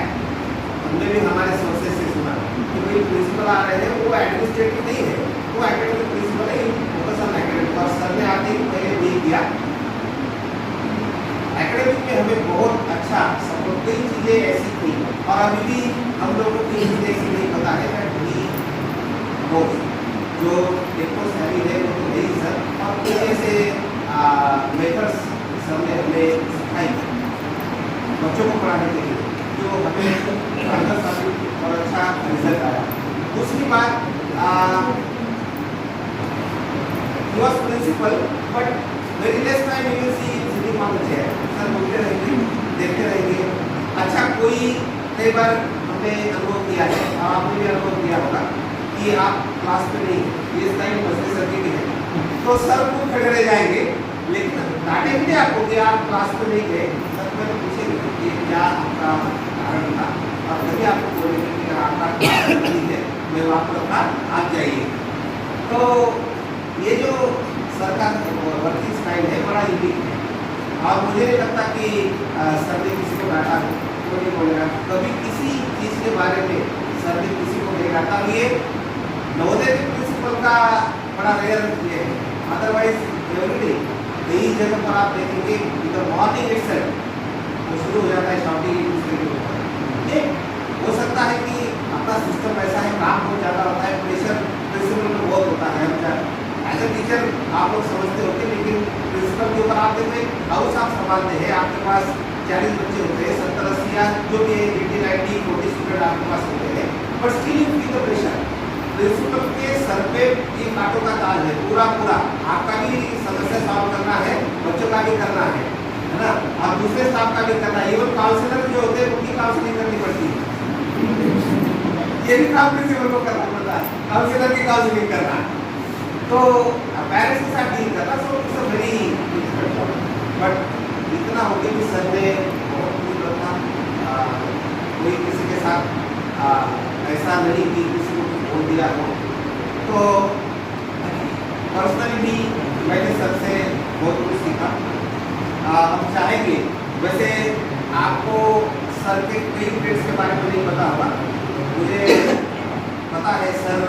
हमने भी हमारे सोर्सेस से सुना कि भाई प्रिंसिपल आ रहे हैं, वो एडमिनिस्ट्रेटिव नहीं है, वो एकेडमिक प्रिंसिपल है, फोकस ऑन एकेडमिक। और सर ने आते ही पहले वही किया। एकेडमिक में हमें बहुत अच्छा सपोर्ट, कई चीज़ें ऐसी थी और अभी भी हम लोगों को ये चीज़ें ऐसी नहीं पता है जो टेक्नो सैली है वो तो नहीं सर, और कुछ ऐसे मेथड्स सर ने हमें सिखाई बच्चों को पढ़ाने के लिए, जो हमें कारगर साबित और अच्छा रिजल्ट आया। दूसरी बात, he was principal, but very less time you will see sitting on the chair. Sir बोलते रहेंगे, देखते रहेंगे। अच्छा, कोई कई बार हमने अनुभव किया है और आपने भी अनुभव किया होगा कि आप क्लास में नहीं, ये टाइम मस्ती सर्किट है, तो सर को खड़े रह जाएंगे, लेकिन डांटेंगे आपको कि आप क्लास में नहीं गए। सर मैंने पूछेंगे कि क्या आपका कारण था, और कभी आपको बोलेंगे कि आपका क्लास नहीं है, मैं आपको था, आप जाइए। तो ये जो सर का वर्किंग स्टाइल है बड़ा यूनिक है, और मुझे नहीं लगता कि सर ने किसी को डांटा हो, तो नहीं बोलेगा कभी किसी चीज़ के बारे में सर ने किसी को नहीं डांटा। ये नवोदय के प्रिंसिपल का बड़ा रेयर ये है, अदरवाइज एवरीडे कई जगह पर आप देखेंगे इधर मॉर्निंग इटसेल्फ तो शुरू हो जाता है शॉपिंग एक दूसरे के ऊपर। ये हो सकता है कि अपना सिस्टम ऐसा है, काम बहुत ज़्यादा होता है, प्रेशर प्रिंसिपल में बहुत होता है। एज ए टीचर आप लोग समझते होते, लेकिन प्रिंसिपल के ऊपर आप देखें हाउस आप संभालते हैं, आपके पास 40 बच्चे होते हैं, 70-80 या जो भी 80-90 40 स्टूडेंट आपके पास होते हैं, but still you feel the pressure. Principal के सर पे ये कांटों का ताज है, पूरा आपका भी समस्या सॉल्व करना है, बच्चों का भी करना है ना, और दूसरे स्टाफ का भी करना है। इवन काउंसलर जो होते हैं उनकी काउंसलिंग करनी पड़ती है, ये भी काम प्रिंसिपल को करना पड़ता है, काउंसलर की काउंसलिंग करना है, तो पेरेंट्स के साथ डील करना। So it's a very difficult job, but इतना हो गया कि सर ने बहुत कुछ रखा, कोई किसी के साथ ऐसा नहीं कि किसी को बोल दिया हो। तो पर्सनली भी मैंने सर से बहुत कुछ सीखा। हम चाहेंगे, वैसे आपको सर के कई ट्रेड्स के बारे में नहीं पता होगा, मुझे पता है सर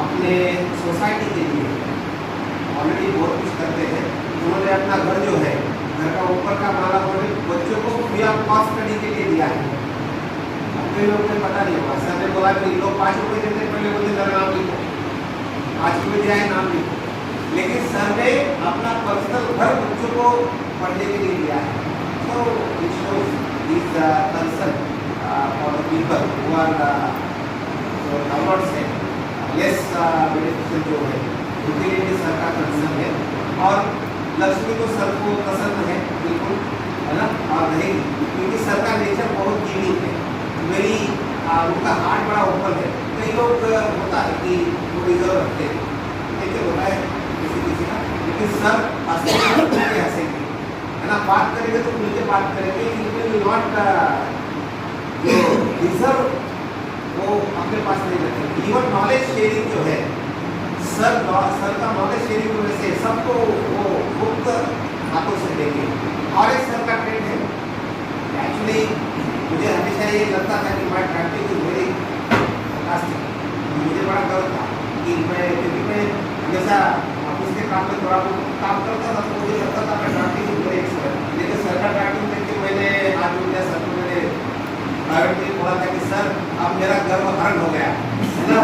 अपने सोसाइटी के लिए ऑलरेडी बहुत कुछ करते हैं। उन्होंने अपना घर जो है, घर का ऊपर का माला उन्होंने बच्चों को फ्री ऑफ कॉस्ट स्टडी के लिए दिया है। कई लोगों को पता नहीं होगा, सर ने बोला कि लोग 5 रुपये देते, पहले बोलते मेरा नाम लिखो, 5 रुपये दिया है नाम लिखो, लेकिन सर ने अपना पर्सनल घर बच्चों को पढ़ने के लिए दिया है। So it shows this concern for the people who are not से लेस बेनिफिशियल जो है उनके लिए भी सर का कंसर्न है। और लक्ष्मी तो सर को पसंद है बिल्कुल, है ना, और रहेगी, क्योंकि सर का नेचर बहुत यूनिक है, मेरी उनका हार्ट बड़ा ओपन है। कई लोग होता है कि वो रिजर्व रखते हैं, देखिए होता है किसी का, लेकिन सर हंसेंगे, है ना, बात करेंगे तो मिलके बात करेंगे, नॉट जो रिजर्व वो अपने पास नहीं रखेंगे। इवन नॉलेज शेयरिंग जो है, सर का नॉलेज शेयरिंग होने से सबको वो मुक्त हाथों से देंगे। और एक सर का ट्रेंड है, एक्चुअली मुझे हमेशा ये लगता था कि my practice is very fantastic, मुझे बड़ा गर्व था कि क्योंकि मैं हमेशा ऑफिस के काम में थोड़ा बहुत काम करता था, तो मुझे लगता था मैं प्रैक्टिस इज वेरी एक्सपर्ट। लेकिन सर का प्रैक्टिस देख के मैंने आज मुझे सर को मैंने प्राइवेट में बोला था कि सर अब मेरा गर्व हरण हो गया, है ना,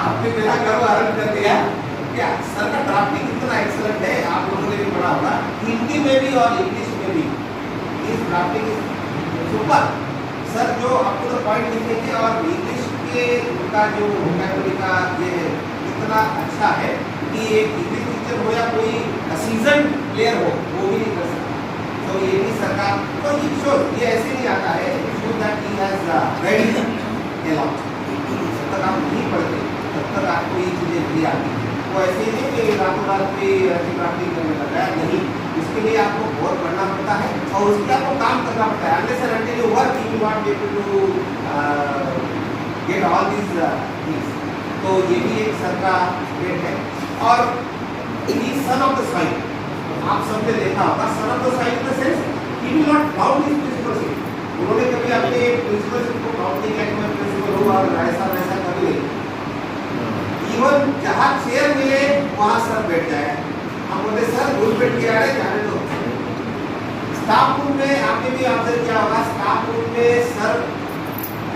आपने मेरा गर्व हरण कर दिया। क्या सर का ड्राफ्टिंग इतना एक्सलेंट है, आप लोगों ने भी पढ़ा होगा, हिंदी में भी और इंग्लिश में भी इस ड्राफ्टिंग सुपर। सर जो आपको तो पॉइंट लिखेंगे, और इंग्लिश के उनका जो वोकैबुलरी का ये इतना अच्छा है कि एक इंग्लिश टीचर हो या कोई सीजन प्लेयर हो वो भी नहीं कर सकता। तो ये भी सरकार तो ये ऐसे नहीं आता है, show that he has ready a lot. जब तक आप नहीं पढ़ते तब तक आपको ये चीज़ें नहीं आती। वो ऐसे नहीं कि रातों रात कोई ड्राफ्टिंग करने लगा है, नहीं, इसके लिए आपको बहुत पढ़ना पड़ता है और उसके आपको काम करना पड़ता है। Unless and until you work you will not be able to get all these things. तो ये भी एक सर का ट्रेड है। और he son of the soil, आप सबने देखा होगा, son of the soil in the sense he will not bound his principles. उन्होंने कभी अपने प्रिंसिपल को प्रॉब्लम नहीं किया कि मैं प्रिंसिपल हूँ और ऐसा वैसा कभी नहीं। इवन जहाँ चेयर मिले वहाँ सर बैठ जाए, हम बोलते सर घुल बैठ के आ रहे जाने दो। स्टाफ रूम में आपने भी ऑब्जर्व किया होगा, स्टाफ रूम में सर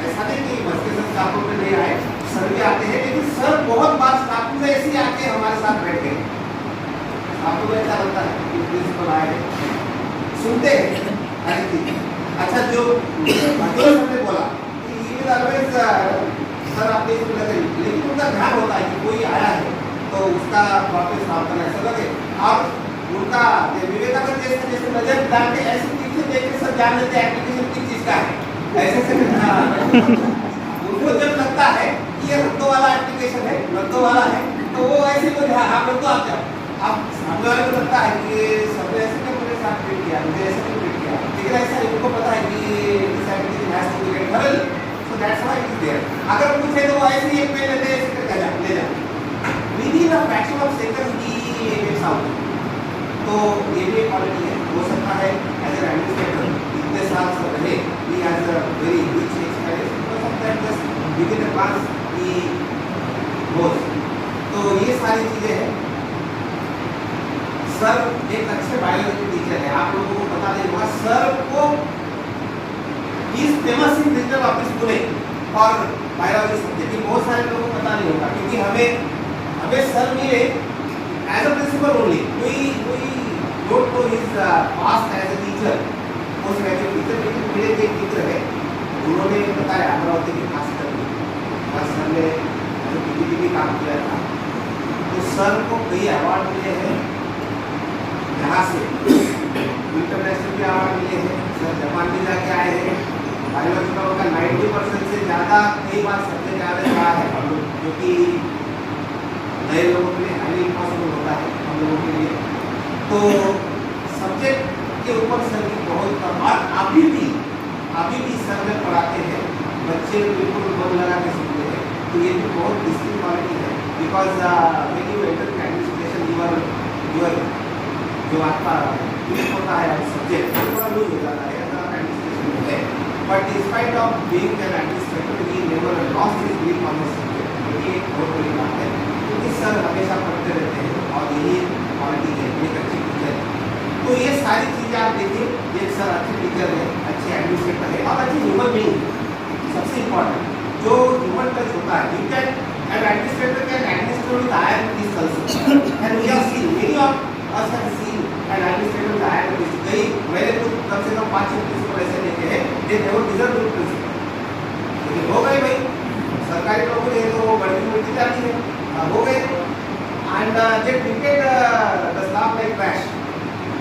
ऐसा नहीं कि बस के स्टाफ रूम में नहीं आए, सर भी आते हैं, लेकिन सर बहुत बार स्टाफ रूम में ऐसे ही आके हमारे साथ बैठ गए। स्टाफ रूम में ऐसा लगता है कि प्रिंसिपल आए सुनते हैं हर चीज। अच्छा, जो हमने बोला कि ये विल ऑलवेज सर आपने इसमें लगे, लेकिन उनका ध्यान होता है कि कोई आया है तो उसका वापस साफ करना ऐसा लगे। और उनका विवेकानंद जैसे नजर डाल के ऐसे पीछे देख के सब जान लेते हैं एप्लीकेशन किस चीज का है, ऐसे उनको जब लगता है कि ये रद्दों वाला एप्लीकेशन है, रद्दों वाला है, तो वो ऐसे बोले हाँ रद्दों आप जाओ। अब सामने वाले को लगता है कि सबने ऐसे क्यों मेरे साथ ट्रीट किया, मुझे ऐसे क्यों ट्रीट किया, लेकिन ऐसा उनको पता है कि this application has to be get thrall, so that's why it is there. अगर पूछे तो वो ऐसे ही एक पेन लेते हैं, ऐसे करके ले जा within a fraction of second he gets out. तो ये भी क्वालिटी है, हो सकता है एज एन एडमिनिस्ट्रेटर इतने साल से रहे, he has a very rich experience, हो सकता है बस विदिन अ क्लास ही गोस। तो ये सारी चीजें हैं। सर एक अच्छे बायोलॉजी के टीचर है, आप लोगों को पता नहीं होगा, सर को is famous in regional office Pune और बायोलॉजी सब्जेक्ट, ये बहुत सारे लोगों को पता नहीं होगा, क्योंकि हमें सर मिले एज अ प्रिंसिपल ओनली, कोई don't know his past as a teacher, post graduate teacher, लेकिन मेरे एक टीचर है, उन्होंने बताया अमरावती के खास कर सर ने पीपीटी भी काम किया था, तो सर को कई अवार्ड मिले हैं यहाँ से, इंटरनेशनल भी अवार्ड मिले हैं, सर जापान भी जाके आए हैं, बायोलॉजी का उनका 90% से ज़्यादा कई बार सब्जेक्ट याद रहा है हम लोग, जो कि नए लोगों के लिए हाईली इम्पॉसिबल होता है हम लोगों के लिए। तो सब्जेक्ट के ऊपर सर की बहुत, और अभी भी सर में पढ़ाते हैं, बच्चे बिल्कुल मन लगा के सुनते हैं, तो ये भी बहुत डिस्टिंक्ट क्वालिटी है। Because when you enter in administration your जो आपका ग्रिप होता है सब्जेक्ट थोड़ा लूज हो जाता है अगर आप एडमिनिस्ट्रेशन में है, but in spite of being an administrator he never lost his grip on the subject. ये एक बहुत बड़ी बात है, क्योंकि सर हमेशा पढ़ते रहते हैं और यही क्वालिटी है, एक अच्छी टीचर है। तो ये सारी चीज़ें आप देखिए, एक सर अच्छे टीचर है, अच्छे एडमिनिस्ट्रेटर है और अच्छे ह्यूमन बीइंग, सबसे इम्पोर्टेंट जो ह्यूमन टच होता है। You can an administrator can administrate with iron this also, and we have seen many of us have seen an administrator with iron fist, कई मैंने तो कम से कम 5-6 प्रिंसिपल ऐसे देखे हैं, they never deserve to be principal, लेकिन हो गए भाई, सरकारी नौकरी है तो बढ़ती मिलती जाती है, हो गए, and they treated the staff like trash।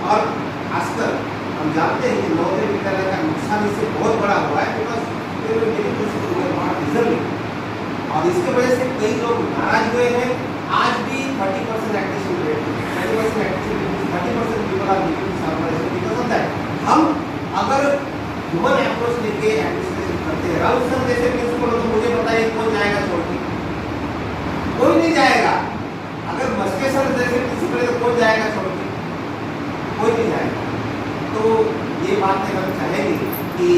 और खासकर हम जानते हैं कि नवोदय विद्यालय का नुकसान इससे बहुत बड़ा हुआ है, बिकॉज मेरी प्रिंसिपल हुए वहाँ डिजर्विंग, और इसके वजह से कई लोग नाराज हुए हैं। आज भी 30% activation rate, 30% people are leaving service because of that. हम अगर ह्यूमन अप्रोच लेके एडमिनिस्ट्रेशन करते हैं, राउत सर जैसे प्रिंसिपल हो तो मुझे बताइए कौन जाएगा छोड़ के, कोई नहीं जाएगा। अगर मस्के सर जैसे प्रिंसिपल है तो कौन जाएगा छोड़ के, कोई नहीं जाएगा। तो ये बात हम चाहेंगे कि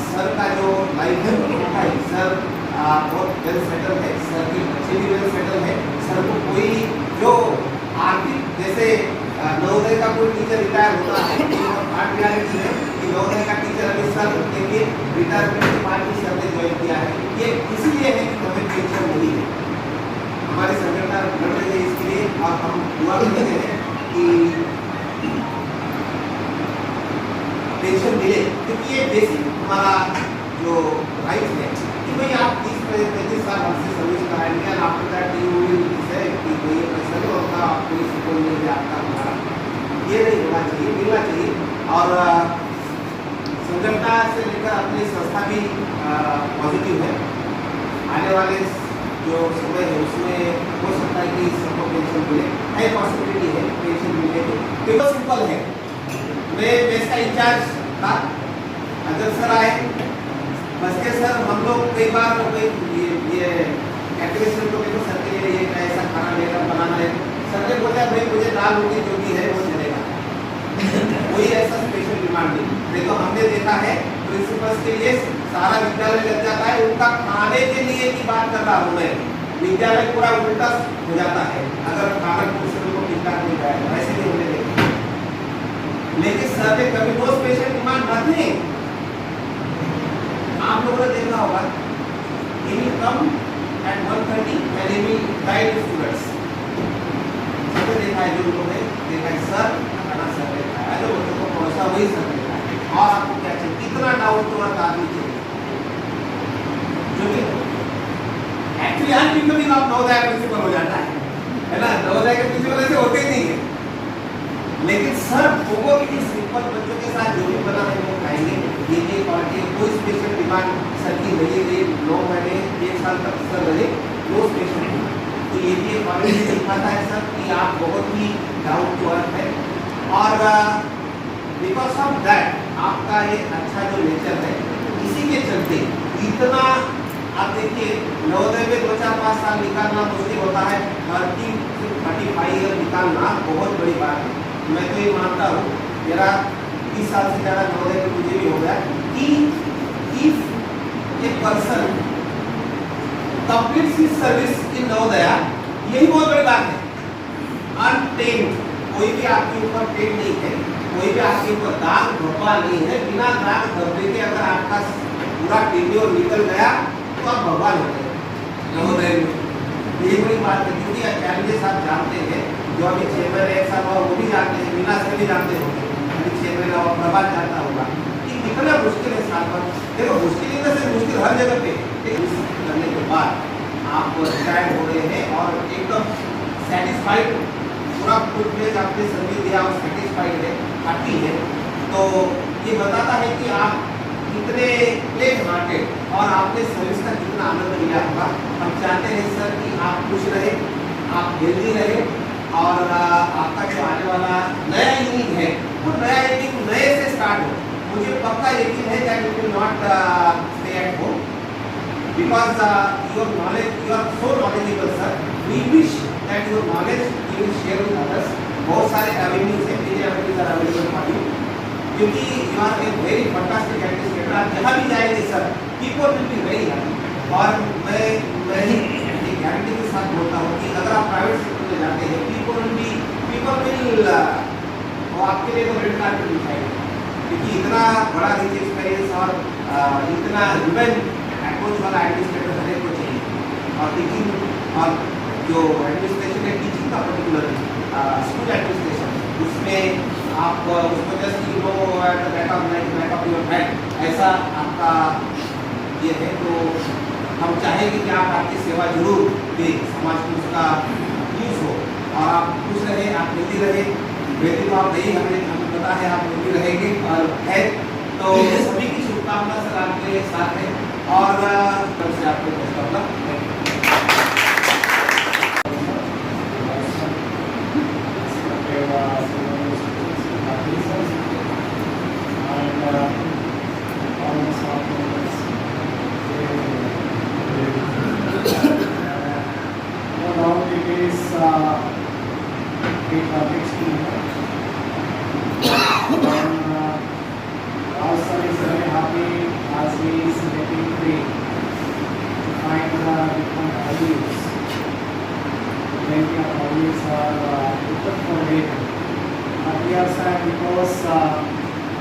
सर का जो लाइफ है, सर बहुत वेल सेटल है, सर के बच्चे भी वेल सेटल है, सर को कोई जो आर्थिक जैसे नवोदय का कोई टीचर रिटायर होता है, हार्ड रियलिटी है कि नवोदय का टीचर अभी सर के लिए रिटायरमेंट के बाद भी सर ने ज्वाइन किया है। ये इसलिए है कि हमें पेंशन मिली है, हमारी संगठन लड़ रही है इसके लिए, और हम दुआ करते हैं कि पेंशन मिले, क्योंकि ये बेसिक हमारा जो राइट है कि भाई आप 30-35 साल हमसे सर्विस कराएंगे और after that you will say कि कोई पैसा नहीं होता, आपको सुकून मिल जाए आपका हमारा, ये नहीं होना चाहिए, मिलना चाहिए। और संगठन से लेकर अपनी संस्था भी पॉजिटिव है, आने वाले जो समय है उसमें हो सकता है कि सबको पेंशन मिले, है पॉसिबिलिटी है पेंशन मिलने की। पेपर सिंपल है, मैं इसका इंचार्ज था, अजब सर आए, बस सर हम लोग कई बार ये एक्टिवेशन को देखो सर के लिए ये ऐसा खाना लेकर बनाना है, सर ने बोला भाई मुझे दाल रोटी जो भी है वो चलेगा, कोई ऐसा स्पेशल डिमांड नहीं। देखो हमने देखा है प्रिंसिपल्स के लिए सारा विद्यालय लग जाता है, उनका खाने के लिए की बात कर रहा हूँ मैं। विद्यालय पूरा उल्टा हो जाता है अगर खाना प्रिंसिपल को ठीक ठाक नहीं जाए, वैसे नहीं होने देंगे। लेकिन सर ने कभी वो स्पेशल डिमांड रखे, आप लोगों ने देखा होगा, he will come at 1:30 and he will guide students। सबने देखा है, जो लोगों ने देखा है सर खाना सर ने खाया, जो बच्चों को पहुंचा वही सर ने खाया। और आपको क्या चाहिए, कितना डाउट तो आदमी चाहिए, जो कि एक्चुअली हर बिकमिंग ऑफ नवोदय प्रिंसिपल हो जाता है ना। नवोदय के प्रिंसिपल ऐसे होते नहीं है, लेकिन सर वो कि सिंपल बच्चों के साथ जो भी बना है वो खाएंगे, ये क्वालिटी कोई स्पेशल डिमांड सर की नहीं है। 9 महीने 1 साल तक सर रहे, वो स्पेशल डिमांड, तो ये भी क्वालिटी दिखाता है सर कि आप बहुत ही डाउन टू अर्थ है। और बिकॉज ऑफ दैट आपका ये अच्छा जो नेचर है, इसी के चलते इतना आप देखिए नवोदय में 2-4-5 साल निकालना मुश्किल होता है, 30 से 35 ईयर निकालना बहुत बड़ी बात है। मैं तो ये मानता हूँ, मेरा 30 साल से ज़्यादा नवोदय में मुझे भी हो गया कि if a person completes his service in Navodaya, यही बहुत बड़ी बात है। अनटेम्ड, कोई भी आपके ऊपर टेम नहीं है, कोई भी आपके ऊपर दाग धब्बा नहीं है। बिना दाग धब्बे के अगर आपका पूरा टेन्योर निकल गया तो आप भगवान हो गए नवोदय में। ये बड़ी बात है, क्योंकि चैलेंजेस आप जानते हैं, जो अभी 6 महीने 1 साल हुआ वो भी जानते हैं, बिना से भी जानते होंगे, अभी 6 महीना और प्रभात जानता होगा कि कितना मुश्किल है साल भर। देखो मुश्किल से मुश्किल हर जगह पे, करने के बाद आप रिटायर्ड हो रहे हैं और एकदम सेटिस्फाइड, पूरा फुल आपने सर्विस दिया और सेटिस्फाइड है, हैप्पी है, तो ये बताता है कि आप कितने प्लेन हार्टेड और आपने सर्विस का कितना आनंद लिया होगा। हम चाहते हैं सर कि आप खुश रहे, आप हेल्दी रहे, और आपका जो आने वाला नया इनिंग है वो नया इनिंग नए से स्टार्ट हो। मुझे पक्का यकीन है that you will not stay at home, because your knowledge, you are so knowledgeable sir. We wish that your knowledge you will share with others. बहुत सारे एवेन्यूज हैं, मेरे avenues are available for you, क्योंकि you are a very fantastic administrator. आप जहाँ भी जाएंगे sir, people will be very happy. और मैं एक गारंटी के साथ बोलता हूँ कि अगर आप प्राइवेट सेक्टर में जाते हैं, पीपल विल वो आपके लिए तो रेड कार्पेट बिछाएंगे, क्योंकि इतना बड़ा रिच एक्सपीरियंस और इतना ह्यूमन अप्रोच वाला एडमिनिस्ट्रेटर हर एक को चाहिए। और टीचिंग और जो एडमिनिस्ट्रेशन है, टीचिंग का पर्टिकुलर स्कूल एडमिनिस्ट्रेशन, उसमें आप उसको just you know at the back of your head, ऐसा आपका ये है। तो हम चाहेंगे कि आप आपकी सेवा जरूर दें, समाज को उसका यूज हो, और आप खुश रहे, आप हेल्दी रहे। हेल्दी तो आप नहीं, हमें पता है आप हेल्दी रहेंगे और है, तो सभी की शुभकामना सर आपके साथ है। और तब से आपको best of luck.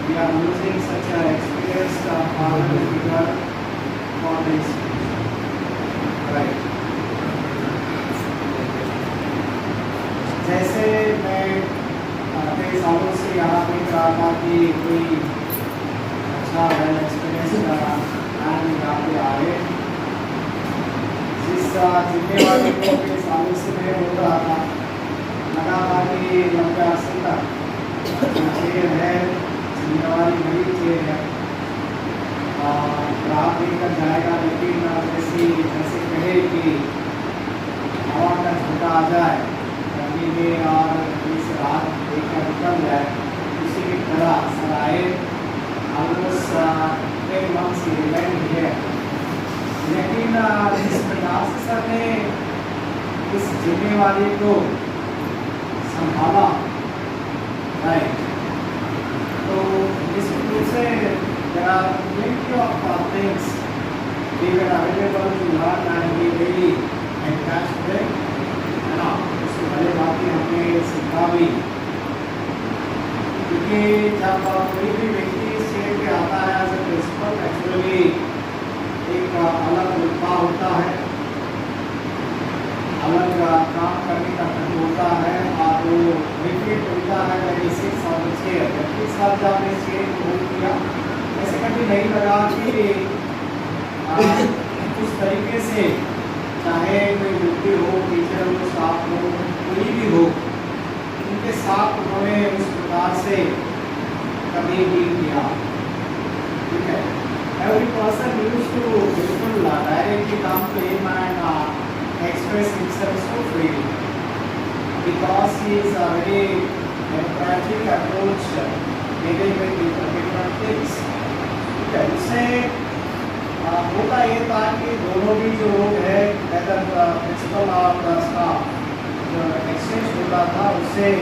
We are losing such an experienced father figure for this. Right. जैसे मैं कई सालों से यहाँ पे कहा था कि कोई अच्छा वेल एक्सपीरियंस मैन यहाँ पे आए, जिस जिम्मेवारी को कई सालों से मैं हो रहा था, लगा था कि लंबे अरसे तक चेयर है, जिम्मेवारी बड़ी चेयर है, रात लेकर जाएगा, लेकिन जैसे कहे कि हवा का झोंका आ जाए गर्मी में और इस रात लेकर निकल जाए, उसी की तरह सर आए। ऑलमोस्ट 10 months ही रिलाइंड है, लेकिन जिस प्रकार से सर ने इस जिम्मेवारी को संभाला, राइट, तो निश्चित रूप से there are plenty of things we were available to learn and we really encouraged them, है ना। उससे पहले बातें हमने सीखा भी, क्योंकि जब कोई भी व्यक्ति स्टेट पे आता है एज ए प्रिंसिपल, एक्चुअली एक अलग रुतबा होता है, अलग काम करने का ढंग होता है और वो रिपीट होता है जब इसी साल से इस साल जब आपने स्टेट को किया, ऐसे कभी नहीं लगा कि उस तरीके से चाहे कोई व्यक्ति हो, टीचर हो, स्टाफ हो, कोई भी हो, उनके साथ उन्होंने उस प्रकार से कभी डील किया, ठीक है। एवरी पर्सन यूज्ड टू बिल्कुल directly come to him and express himself so freely because he is a very democratic approach dealing with different things, ठीक है। उससे होता ये था कि दोनों भी जो लोग है वेदर प्रिंसिपल और स्टाफ, जो एक्सचेंज होता था उससे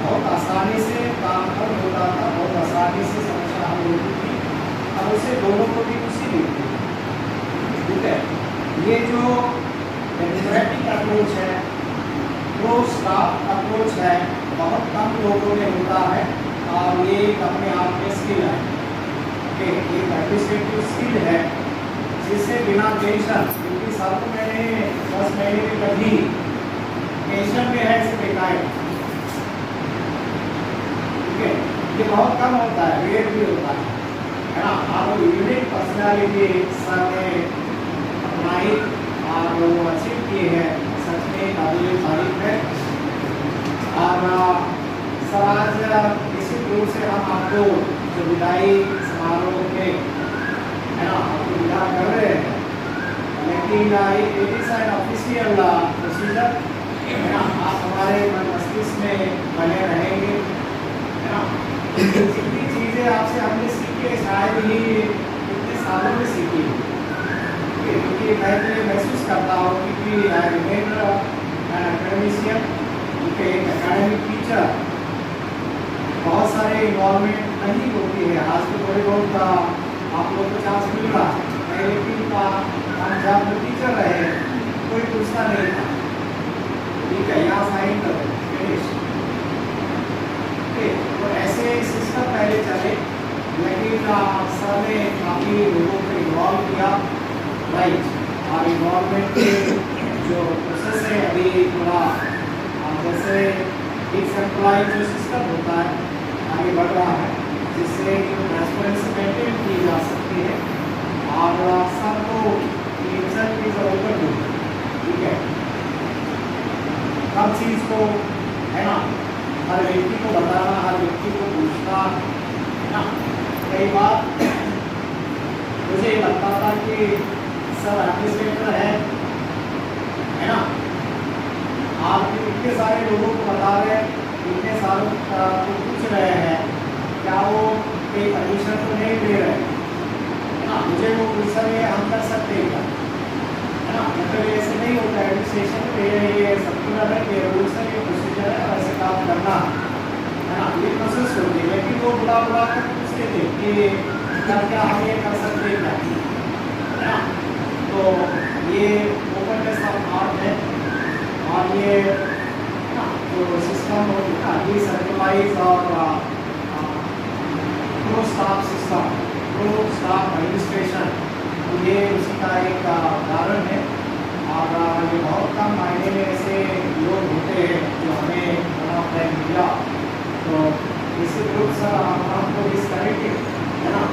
बहुत आसानी से काम हल होता था, बहुत आसानी से समस्या हल होती थी और उससे दोनों को भी खुशी मिलती थी, ठीक है। ये जो डेमोक्रेटिक अप्रोच है, वो स्टाफ अप्रोच है, बहुत कम लोगों में होता है और ये अपने आप में स्किल है, एक एडमिनिस्ट्रेटिव स्किल है जिससे बिना टेंशन, क्योंकि साल को मैंने 10 महीने में कभी टेंशन में है इसे देखा है, ठीक है। ये बहुत कम होता है, रेयर भी होता है ना। आप यूनिक पर्सनालिटी सर ने अपनाई और वो अचीव किए हैं, सच में काबिल तारीफ है। और सर आज निश्चित रूप से हम आपको जो विदाई समारोह के है ना आपको विदा कर रहे हैं, लेकिन it is an official procedure, है ना। आप हमारे मन मस्तिष्क में बने रहेंगे, है ना। जितनी चीज़ें आपसे हमने सीखी है शायद ही इतने सालों में सीखी, क्योंकि मैं तो ये महसूस करता हूँ क्योंकि आई रिमेन एन एकेडमिशियन, क्योंकि एक एकेडमिक टीचर बहुत सारे इन्वॉल्वमेंट नहीं होती है। आज तो थोड़ी बहुत आप लोग को चांस मिल रहा है, लेकिन हम जब टीचर रहे कोई पूछता नहीं था, ठीक है, यहाँ साइन कर फिनिश, तो ऐसे सिस्टम पहले चले, लेकिन सर ने काफ़ी लोगों को इन्वॉल्व किया, राइट। और इन्वॉल्वमेंट के जो प्रोसेस है अभी थोड़ा जैसे डिसेंट्रलाइज जो सिस्टम होता है आगे बढ़ रहा है, जिससे ट्रांसपेरेंसी मेंटेन की जा सकती है और सबको रिजल्ट की जरूरत होगी, ठीक है। हर चीज़ को है ना, हर व्यक्ति को बताना, हर व्यक्ति को पूछना, है ना। कई बार मुझे लगता था कि सब एडमिनिस्ट्रेटर है ना, आप इतने सारे लोगों को बता रहे हैं, इतने सालों को पूछ रहे हैं, क्या वो कोई परमिशन तो नहीं दे रहे हैं ना। मुझे वो क्वेश्चन ये हम कर सकते हैं, है ना। मतलब ऐसे नहीं होता है एडमिनिस्ट्रेशन पे, ये सर्कुलर है, ये रूल्स है, ये प्रोसीजर है, ऐसे काम करना, है ना। ये प्रोसेस होती है, लेकिन वो बुला बुला कर पूछते थे कि क्या हम ये कर सकते हैं क्या, है ना। तो ये ओपननेस ऑफ हार्ट है और ये जो सिस्टम होता है डिसेंट्रलाइज और pro staff system, pro staff administration, तो ये उसी का एक उदाहरण है। और ये बहुत कम मायने में ऐसे लोग होते हैं जो हमें बना प्लान दिया, तो इसी ग्रुप सर हमको मिस करेंगे, है ना।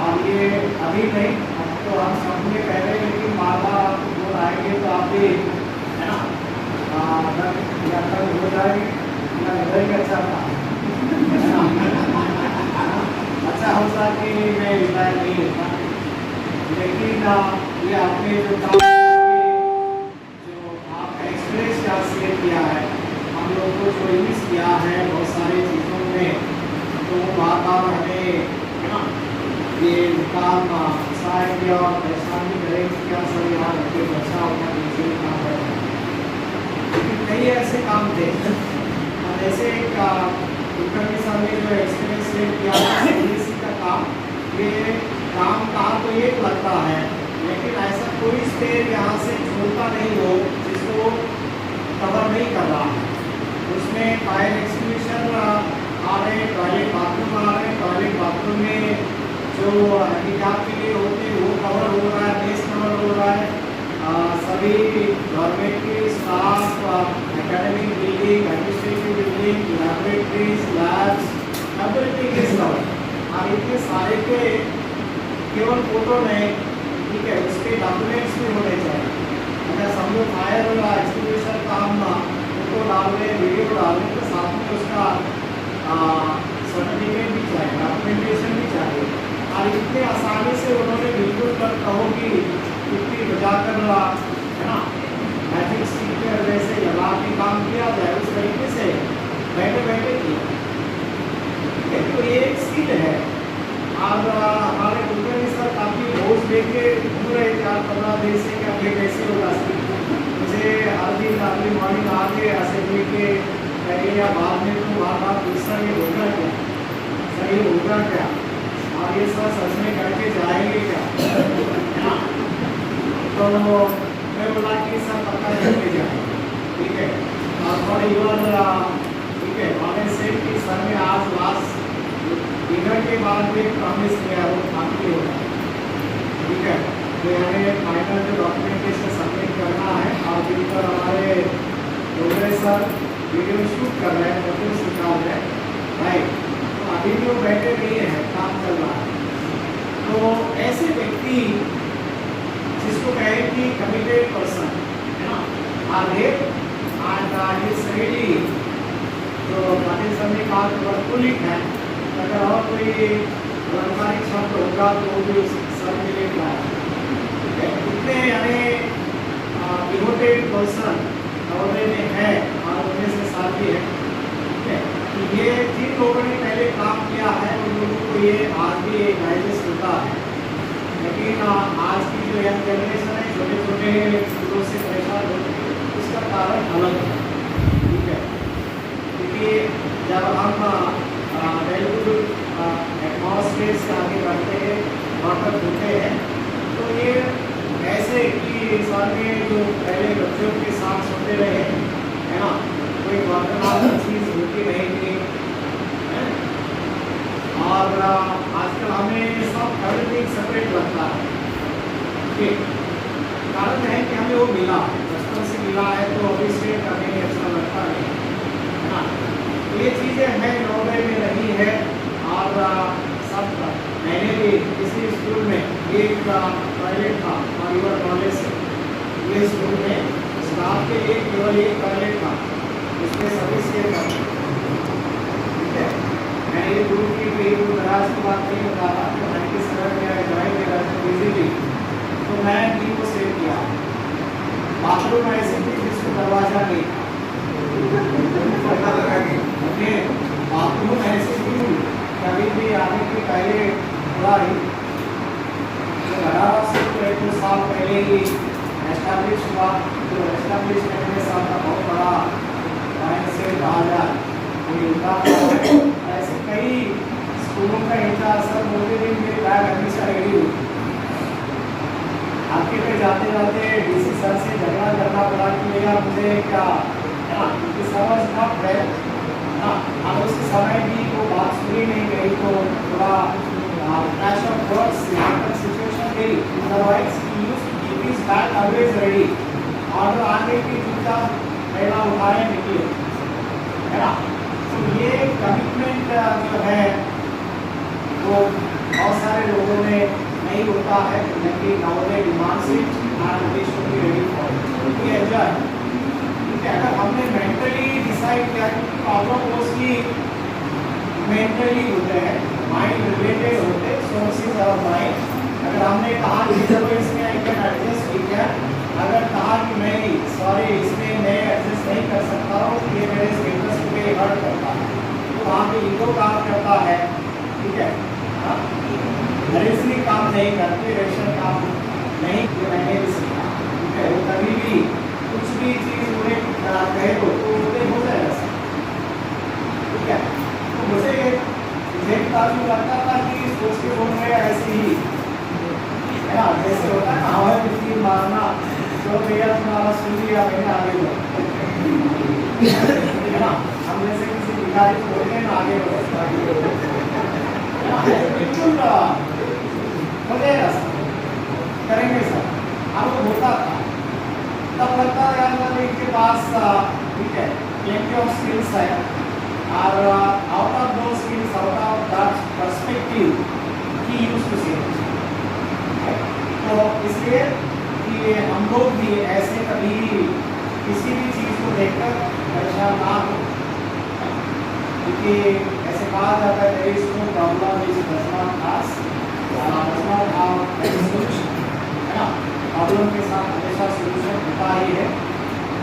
और ये अभी नहीं, अब तो हम समझने पहले, लेकिन बार बार आपको बोल आएंगे तो आप भी, है ना, या कल हो जाएगी या नहीं, अच्छा था अच्छा होता कि मैं रिटायर नहीं होता, लेकिन ये आपने जो काम जो आपका एक्सपीरियंस क्या शेयर किया है, हम लोग को जो यूज़ किया है बहुत सारी चीज़ों में, तो वो बार बार हमें ना ये काम शायद किया और परेशानी करें क्या सर यहाँ रखे बच्चा होगा नीचे काम कर, लेकिन कई ऐसे काम थे जैसे एक उत्तर के सामने जो एक्सपीरियंस शेयर किया CBSE का काम, ये काम तो एक लगता है, लेकिन ऐसा कोई स्टेज यहाँ से छोड़ता नहीं हो जिसको कवर नहीं कर रहा है। उसमें फायर एक्सटिंग्विशर आ रहे, टॉयलेट बाथरूम आ रहे, टॉयलेट बाथरूम में जो हैंडीकैप के लिए होते हैं वो कवर हो रहा है, बेस कवर हो रहा है। सभी गवर्नमेंट के staff, academic building, administrative building, laboratories, labs, everything is covered. और इतने सारे के केवल फोटो नहीं, ठीक है, उसके डॉक्यूमेंट्स भी होने चाहिए। अगर समझो फायर एक्सटिंग्विशर का हम फोटो डाल रहे हैं, वीडियो डाल रहे हैं, तो साथ में उसका सर्टिफिकेट भी चाहिए, डॉक्यूमेंटेशन भी चाहिए। और इतने आसानी से उन्होंने बिल्कुल कर कहो कि छुट्टी बजा कर है ना, मैजिक स्टिकर जैसे लगा के काम किया जाए, उस तरीके से बैठे बैठे किया। तो ये एक स्किल है। और हमारे कुलकर्णी सर काफ़ी रोज लेके घूम रहे 4-15 दिन से कि अब ये कैसे होगा स्किल। मुझे हर दिन अर्ली मॉर्निंग आके असेंबली के पहले या बाद में तो बार पूछता ये होगा क्या, सर ये होगा क्या, और ये सर सच में करके जाएंगे क्या, है ना। तो मैं बोला कि सर पता करके जाए, ठीक है। और फॉर यूर ठीक है, कॉलेज से कि सर ने आज लास्ट डिनर के बाद एक प्रॉमिस किया, वो बाकी होगा, ठीक है। तो हमें फाइनल जो डॉक्यूमेंटेशन सबमिट करना है, और जिन पर हमारे प्रोफेसर वीडियो शूट कर रहे हैं, फोटोज निकाल रहे हैं, राइट। तो अभी भी वो बैठे नहीं है, काम चल रहा है। तो ऐसे व्यक्ति जिसको कहे कि कमिटेड पर्सन, है ना, are there and is ready, तो पाटिल सर ने कहा कि वर्कहोलिक है। अगर और कोई अलंकारिक शब्द होगा तो वो भी उस सर के लिए क्या है, ठीक है। इतने यानी डिवोटेड पर्सन नवोदय में है, और उनमें से साथी है, ठीक है। तो ये जिन लोगों ने पहले काम किया है उन लोगों को ये आज भी एक डाइजेस्ट होता है। लेकिन आज की जो यंग जनरेशन है, छोटे छोटे चीज़ों से परेशान होती है, उसका कारण अलग है, ठीक है। क्योंकि जब हम एटमॉस्फेयर से आगे बढ़ते हैं, वाटर होते हैं, तो ये ऐसे कि सारे जो पहले बच्चों के साथ सोते रहे, है ना, कोई वाटर चीज़ होती नहीं थी, और आजकल हमें सब एवरीथिंग सेपरेट लगता है, ठीक। कारण है कि हमें वो मिला, बचपन से मिला है, तो अभी से हमें अच्छा लगता नहीं, है ना। ये चीज़ें हैं नवोदय में रही है। और सब मैंने भी किसी स्कूल में एक टॉयलेट था, और यूर नॉलेज से ये स्कूल में स्टाफ के लिए केवल एक टॉयलेट था, उसमें सभी शेयर था, ठीक है। मैंने ये दूर की दराज की बात नहीं बता रहा, तो 97 में ज्वाइन किया था इजीली, तो मैं भी को सेव किया। बाथरूम ऐसी थी जिसको दरवाजा नहीं था, बाथरूम ऐसी थी कभी भी आने के पहले थोड़ा ही 18 से 2 साल पहले ही एस्टैब्लिश हुआ। तो एस्टैब्लिश करने साल का बहुत बड़ा पॉइंट से कहा जाए कोई उठा, ऐसे कई स्कूलों का इंचार्ज सर बोलते थे मेरी बैग हमेशा रेडी हुई। आगे पे जाते जाते डीसी सर से झगड़ा करना पड़ा कि भैया मुझे क्या, है ना, क्योंकि समझ नॉट है ना। अब उस समय भी वो बात सुनी नहीं गई, तो थोड़ा क्लैश ऑफ वर्ड्स सिचुएशन गई। Otherwise he used to keep his bag always ready, और आगे की जूता पहला उठाए निकले, है ना। तो ये कमिटमेंट जो है वो बहुत सारे लोगों में नहीं होता है, लेकिन Navodaya demands it and they should be ready for it, we enjoy, ठीक है। अगर हमने मेंटली डिसाइड किया, क्योंकि प्रॉब्लम मोस्टली मेंटली होते हैं, माइंड रिलेटेड होते हैं, सोर्सेज ऑफ माइंड। अगर हमने कहा कि चलो इसमें आई कैन एडजस्ट, ठीक है। अगर कहा कि नहीं सॉरी इसमें मैं एडजस्ट नहीं कर सकता हूँ, ये मेरे स्टेटस को हर्ट करता है, तो वहाँ पे ईगो काम करता है, ठीक है। नरेसली काम नहीं करते, रेशन काम नहीं, ये मैंने भी सीखा, ठीक है। वो कभी भी कुछ भी चीज़ उन्हें कहे तो उन्हें हो जाएगा, ठीक है। तो मुझे ताजुब लगता था कि सोच के बोल रहे जल्दी या मैंने आगे बढ़ो, है ना? हम जैसे किसी भिखारी को बोलते हैं ना आगे बढ़ो, बिल्कुल हो जाएगा सर, करेंगे सर। आपको होता था तब लगता है यार इनके पास ठीक है plenty of skills है, और out of those skills, out of that perspective he used to say, तो इसलिए कि हम लोग भी ऐसे कभी किसी भी चीज़ को देखकर परेशान ना हो, क्योंकि ऐसे कहा जाता है there is no problem which does not have any solution, है ना? प्रॉब्लम के साथ हमेशा सोल्यूशन होता ही है।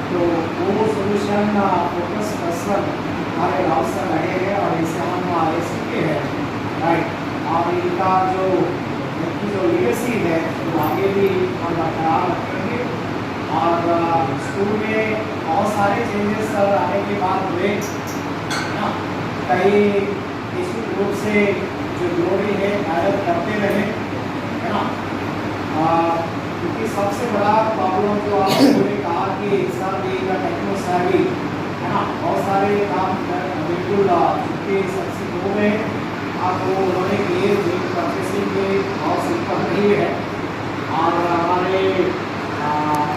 तो वो सोल्यूशन फोकस पर्सन हमारे राव सर रहे हैं और इसे हम आगे सीखे हैं, राइट? और इनका जो लीगेसी है तो आगे भी हम बरकरार रखेंगे। और स्कूल में बहुत सारे चेंजेस आने के बाद हुए ना, कई निश्चित रूप से जो ग्लोरी है आयत करते रहे, है ना? क्योंकि सबसे बड़ा प्रॉब्लम जो आप लोगों ने कहा कि इंसान भी का टेक्नो सेवी, है ना, बहुत सारे काम बिल्कुल चुटकी सक्सेस हो गए। आप वो उन्होंने किए जो परचेसिंग के बहुत सिंपल नहीं है, और हमारे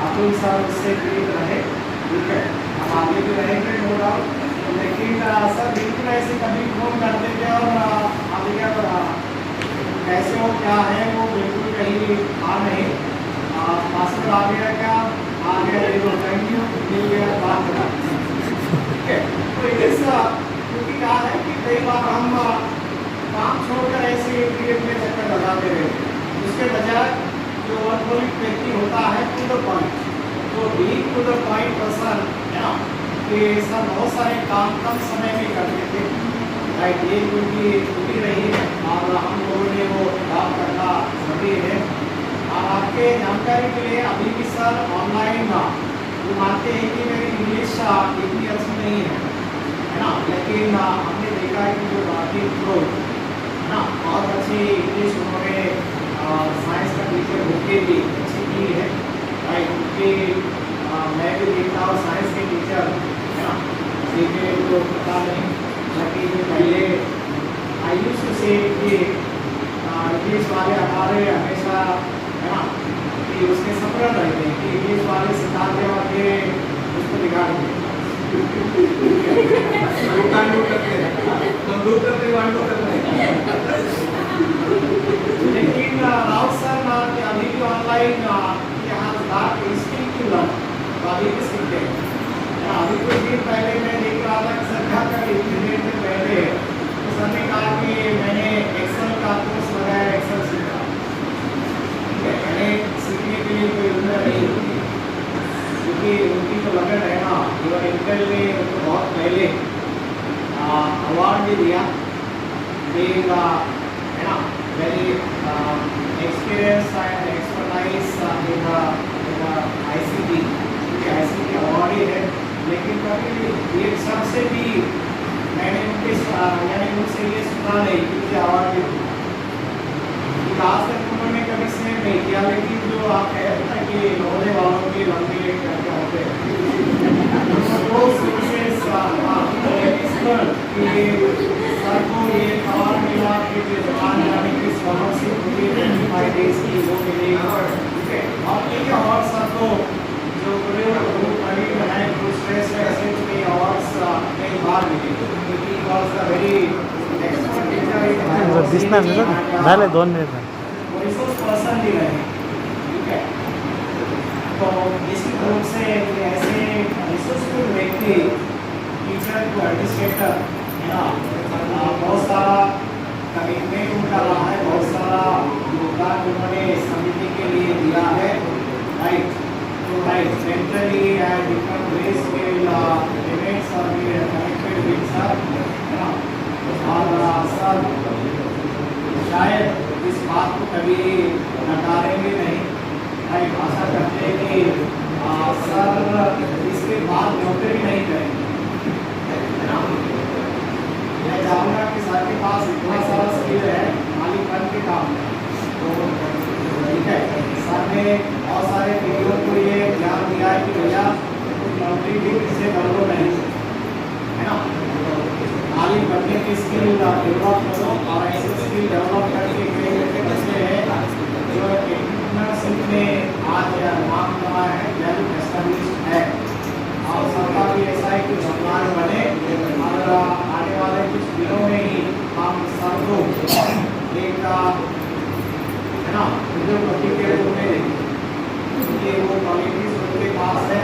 अतुल सर उससे क्लिक रहे, ठीक है, हम आगे भी रहेंगे नो डाउट। लेकिन सर बिल्कुल ऐसे कभी फोन करते थे और आगे क्या कैसे हो क्या है वो बिल्कुल कहीं आ नहीं, पासवर्ड आ गया क्या आ गया, ये थैंक यू मिल गया बात करा, ठीक है। तो ऐसा क्योंकि क्या है कि कई बार हम काम छोड़कर ऐसे पीरियड में चक्कर लगाते रहे, उसके बजाय जो वर्कहोलिक व्यक्ति होता है टू द पॉइंट, तो being to the point person, है ना, कि सर बहुत सारे काम कम समय में करते थे, राइट? ये क्योंकि छुट्टी रही है और हम लोगों ने वो काम करना जरूरी है। और आपके जानकारी के लिए अभी भी सर ऑनलाइन वो मानते हैं कि मेरी इंग्लिश इतनी अच्छी नहीं है ना, लेकिन हमने देखा है कि जो बाकी लोग ना बहुत अच्छी इंग्लिश उन्होंने साइंस का टीचर होके भी अच्छी की है, राइट? क्योंकि मैं भी देखता हूँ साइंस के टीचर, है ना, सीखे तो पता नहीं, लेकिन पहले आई यूज्ड टू से कि इंग्लिश वाले हमारे हमेशा, है ना, कि उसके सफर रहते हैं कि इंग्लिश वाले सिखाते वाले उसको बिगाड़ेंगे, लेकिन राउत सर अभी भी ऑनलाइन यहाँ बात स्किल की लर्न अभी भी सीखते हैं। अभी कुछ दिन पहले मैं देख रहा था कि सरकार का इतनी देर से पहले तो सर ने कहा कि मैंने एक्सेल का कोर्स लगाया, एक्सेल सीखा, ठीक है, मैंने सीखने के लिए कोई उम्र नहीं होती, क्योंकि उनकी तो लगन है ना, इवन इंटेल ने उनको बहुत पहले अवार्ड भी दिया, है ना, very experience and expertise in ICT, क्योंकि ICT अवार्ड ही है। लेकिन कभी ये सबसे भी मैंने उनके यानी उनसे ये सुना नहीं कि मुझे अवार्ड भी आज तक उन्होंने कभी शेयर नहीं किया, लेकिन जो आप कहते हैं कि रोने वालों के लंबे क्या होते हैं सर को ये अवार्ड मिला कि जो जापान जाने की स्कॉलरशिप होती है 25 डेज की वो मिलेगी, ठीक है। और एक अवार्ड सर को जो पूरे करीब है कुछ स्ट्रेस ऐसे के अवार्ड्स कई बार मिले, क्योंकि was a very expert teacher दिसणार झाले 2 मिनिट रिसोर्स पर्सन भी रहे, ठीक है। तो निश्चित रूप से ऐसे रिसोर्सफुल व्यक्ति टीचर को एडमिनिस्ट्रेटर, है ना, बहुत सारा कमिटमेंट उनका रहा है, बहुत सारा योगदान उन्होंने समिति के लिए दिया है, राइट? तो right centrally and different ways will payments are connected with sir, है ना, और सर शायद इस बात को कभी नकारेंगे नहीं, राइट? आशा करते हैं कि सर इसके बाद नौकरी नहीं करेंगे, है ना। मैं चाहूँगा कि सर के पास इतना सारा स्किल है मालिकपन के काम में, तो ठीक है, सर ने बहुत सारे वीडियो को ये ध्यान दिया है कि भैया कंप्लीटली इससे करो नहीं, है ना, खाली बनने की स्किल डेवलप करो और ऐसे स्किल डेवलप करके कई लड़के बच्चे हैं जो एंटरप्रेन्योरशिप में आज नाम कमा है, वेल एस्टेब्लिश्ड है, और सबका भी ऐसा है कि भगवान बने और आने वाले कुछ दिनों में ही हम सबको एक है ना उद्योगपति के रूप में ये वो क्वालिटीज उनके पास है।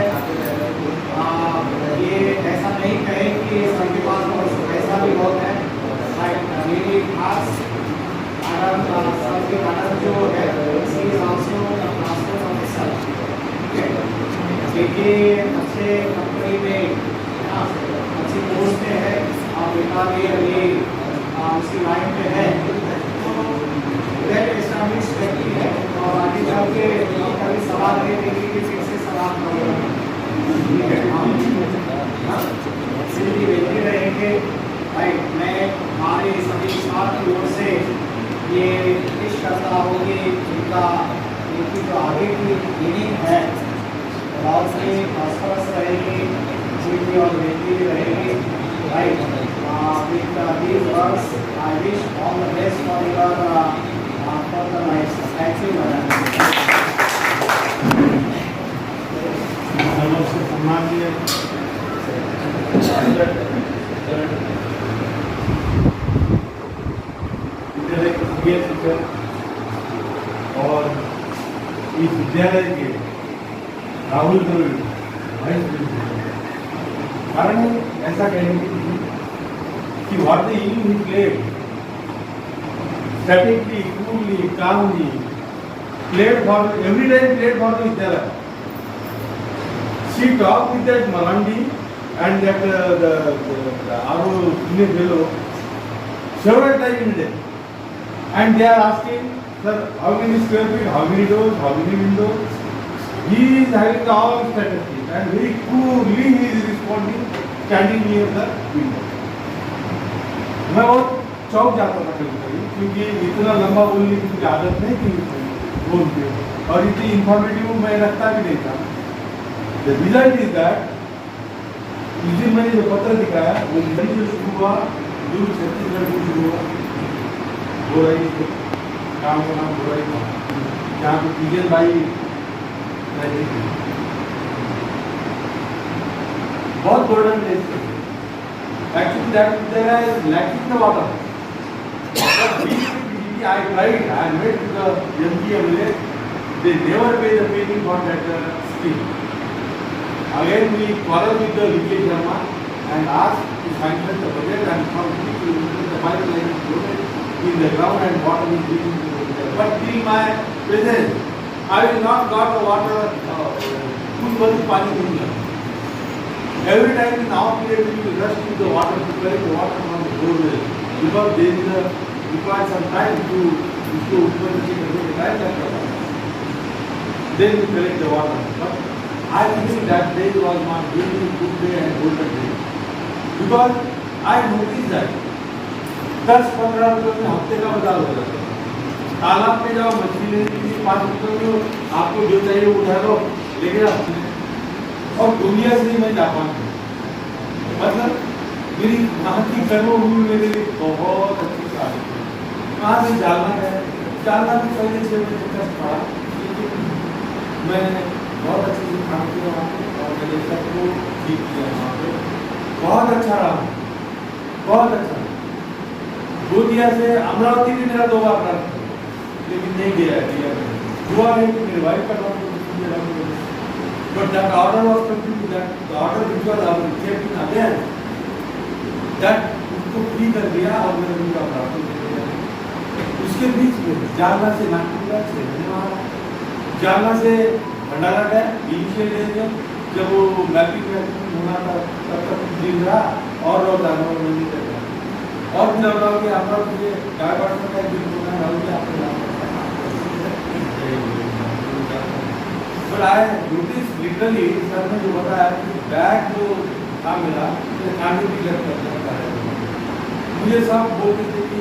ये ऐसा नहीं कहे कि सबके पास पैसा भी बहुत है, मेरी खास सबके मैडम जो है देखिए अच्छे कंपनी में अच्छी पोस्ट पे है और बेटा भी अभी उसी लाइन पे है, तो वेल एस्टैब्लिश्ड व्यक्ति है और आगे चल के कभी सवाल नहीं देंगे कि फिर से सवाल करो, ठीक है, हाँ इसलिए देखते रहेंगे भाई। मैं हमारे सभी स्टाफ की ओर से ये विश करता हूँ कि इनकी जो आगे की इनिंग है बहुत से प्रॉस्परस रहेगी, जीती और बेटी भी रहेगी भाई। With these words I wish all the best for your further life. Thank you madam. सबसे सम्मानीय शिक्षक और इस विद्यालय के राहुल द्रविड़ वाइस प्रिंसिपल, कारण ऐसा कहने कि what the inning he played statically, coolly, calmly, played for every time played for the Vidyalaya. She talked with that Malandi and that the Aru Pune fellow several times in a day, and they are asking, sir, how many square feet, how many doors, how many windows. He is having all statistics and very coolly he is responding, standing near the window. मैं बहुत चौंक जाता था कभी क्योंकि इतना लंबा बोलने की मुझे आदत नहीं थी बोलते, और इतनी इंफॉर्मेटिव मैं रखता भी नहीं था। The result is that इस दिन मैंने जो पत्र दिखाया वो मुंबई से शुरू हुआ, दूर छत्तीसगढ़ से शुरू हुआ, बोराई से, गाँव का नाम बोराई था, जहाँ पे तीजन बाई रहती थी। बहुत गोल्डन प्लेस है। Actually that there is lacking the water. I tried, I met the MPMLA, they never pay the penny for that scheme. Again we quarreled with the Vijay Sharma and asked to sanction the budget and from the pipeline is loaded in the ground and water is leaking to the budget. But till my presence, I will not got the water, full pani नहीं है। Every time in our period we will rush to the water to collect the water from the borewell because there is a require some time to इसको ऊपर नीचे करने के time लगता है। Then we collect the water. But I think that day was not really good day and golden day because I noticed that 10-15 रुपए में हफ्ते का बाजार हो जाता है। तालाब में जाओ मछली लेने के लिए 5 रुपए में आपको जो चाहिए उठा लो लेकिन आप और दुनिया से मैं जापान हूँ, मतलब मेरी वहाँ की कर्मभूमि मेरे लिए बहुत अच्छी सारी है। वहाँ से जालना है, जालना में पहले 6 बजे तक पड़ा, लेकिन मैंने बहुत अच्छे से काम किया वहाँ पे और मेरे सबको ठीक किया वहाँ पे, बहुत अच्छा रहा, बहुत अच्छा। गोदिया से अमरावती भी मेरा 2 बार था, लेकिन नहीं गया हुआ नहीं कि मेरी वाइफ का doctor but that order was completed, that the order which was rejected again, that उसको फ्री कर दिया और मैंने उनका प्राप्त किया। उसके बीच में जालना से नागपुर का जालना से भंडारा गया, इनिशियल डेज में जब वो मैपिंग होना था तब तक दिन रहा और लॉकडाउन में नहीं कर रहा और भी लॉकडाउन के आप मुझे गायबाड़ का दिन होना है But I noticed literally sir ने जो बताया कि बैग जो था मेरा वो खाने भी लग करता है। मुझे सब बोलते थे कि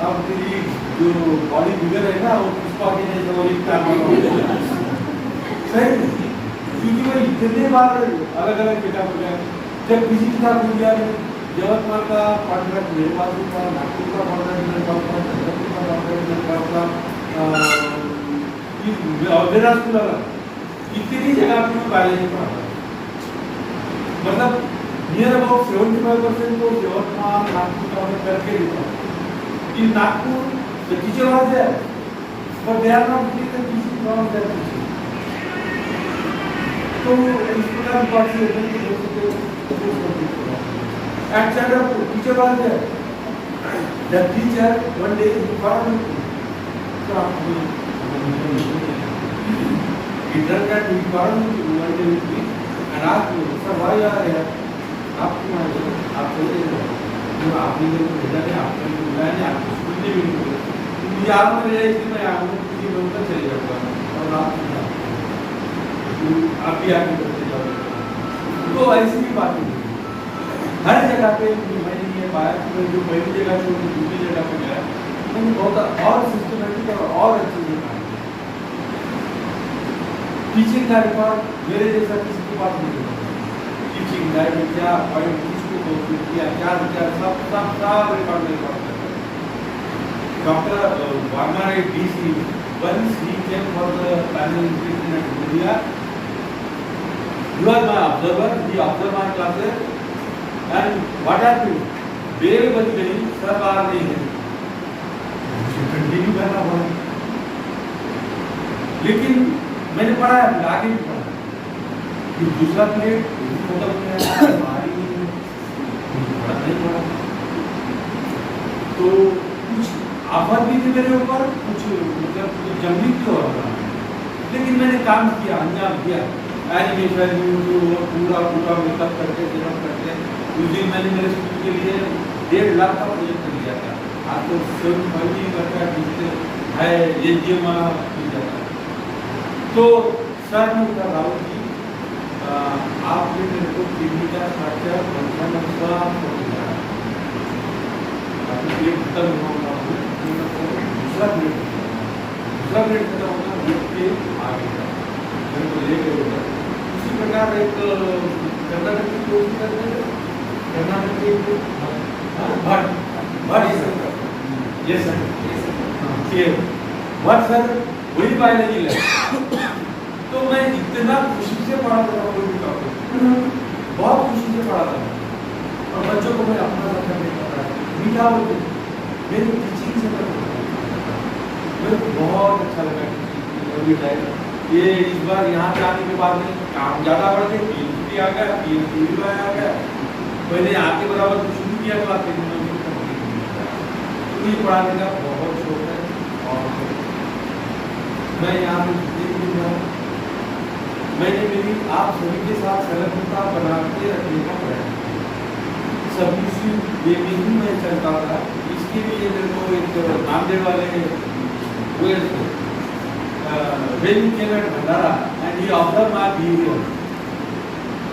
अब तेरी जो बॉडी फिगर है ना वो पुष्पा के जैसे वो एक काम सही क्योंकि मैं इतने बार अलग अलग जगह पर गया, जब किसी किताब इंडिया में यवतमाल का कॉन्ट्रैक्ट मेरे पास था, नागपुर का कॉन्ट्रैक्ट मेरे पास था, चंद्रपुर का कॉन्ट्रैक्ट मेरे पास था, बिलासपुर लगा, इतनी जगह पर मैं बायोलॉजी पढ़ाता। मतलब नियर अबाउट 75% तो यवतमाल नागपुर का मैं करके देता हूँ। In Nagpur, the teacher was there, but they are not getting the teaching from their teacher. तो इस प्रकार की बात है कि हो सके at Chandrapur, teacher was there. The teacher one day informed me, he done that, he informed me one day with me and asked me, sir, why you are here? आप क्यों आए हो? आप चले जाओ। जो आपने जो भेजा है, आपने जो बुलाया है, आपको स्कूल में भी नहीं बोला। मुझे आप में रहे इसलिए मैं आपको किसी बनकर चले जाऊँगा और आप भी आगे बढ़ते जाओगे। तो ऐसी भी बातें नहीं, हर जगह पे मैंने ये पाया कि जो पहली जगह से दूसरी जगह पे गया, मैंने बहुत और सिस्टमेटिक और अच्छी जगह टीचिंग का रिकॉर्ड मेरे जैसा किसी के पास नहीं होता। टीचिंग लाइफ में क्या पॉइंट किसको किया, क्या सब रिकॉर्ड में doctor Verma DC once he came for the panel inspection at India. He was my observer, he observed my classes and what happened? Bell बज गई, सब आ रही है, मुझे कंटिन्यू करना पड़ा। लेकिन मैंने पढ़ा है, आगे भी पढ़ा, फिर दूसरा प्लेट खत्म हो गया, हमारी नहीं पढ़ा। तो कुछ आफत भी थी मेरे ऊपर, कुछ मतलब जंगली भी हो रहा था, लेकिन मैंने काम किया, अंजाम दिया। एनिमेशन पूरा मेकअप करके सेटअप करके उस दिन मैंने मेरे स्कूल के लिए 1.5 लाख का प्रोजेक्ट लिया था। आज तो स्वयं फर्जी करता है, ये माना मिल जाता है। तो सर ने कहा, राहुल जी आपने मेरे को किडनी का स्ट्रक्चर दूसरा प्लेट खत्म होगा, दूसरा प्लेट खत्म होगा, के आगे मेरे को ले गए उधर। उसी प्रकार एक कर्नाटक की कोशिश करते हैं, कर्नाटक के भट्ट ये सर वही बायोलॉजी लैब। तो मैं इतना खुशी से पढ़ाता था, कोई भी टॉपिक बहुत खुशी से पढ़ाता था, और बच्चों को मैं अपना करने का प्रयास मीठा बोलते मेरी टीचिंग से मेरे को बहुत अच्छा लगा। ये इस बार यहाँ पे आने के बाद में काम ज़्यादा बढ़ गए, PhD आ गया, PhD भी आ गया। पहले आके बराबर कुछ शुरू किया क्लास, तो ये पढ़ाने का बहुत शौक है। और मैं यहाँ पे जितने भी हूँ, मैंने मेरी आप सभी के साथ संलग्नता बना के रखने का प्रयास किया। सभी ये भी मैं चलता था, इसके लिए मेरे को एक नामदेव वाले when he came at Bhandara and he observed my behavior,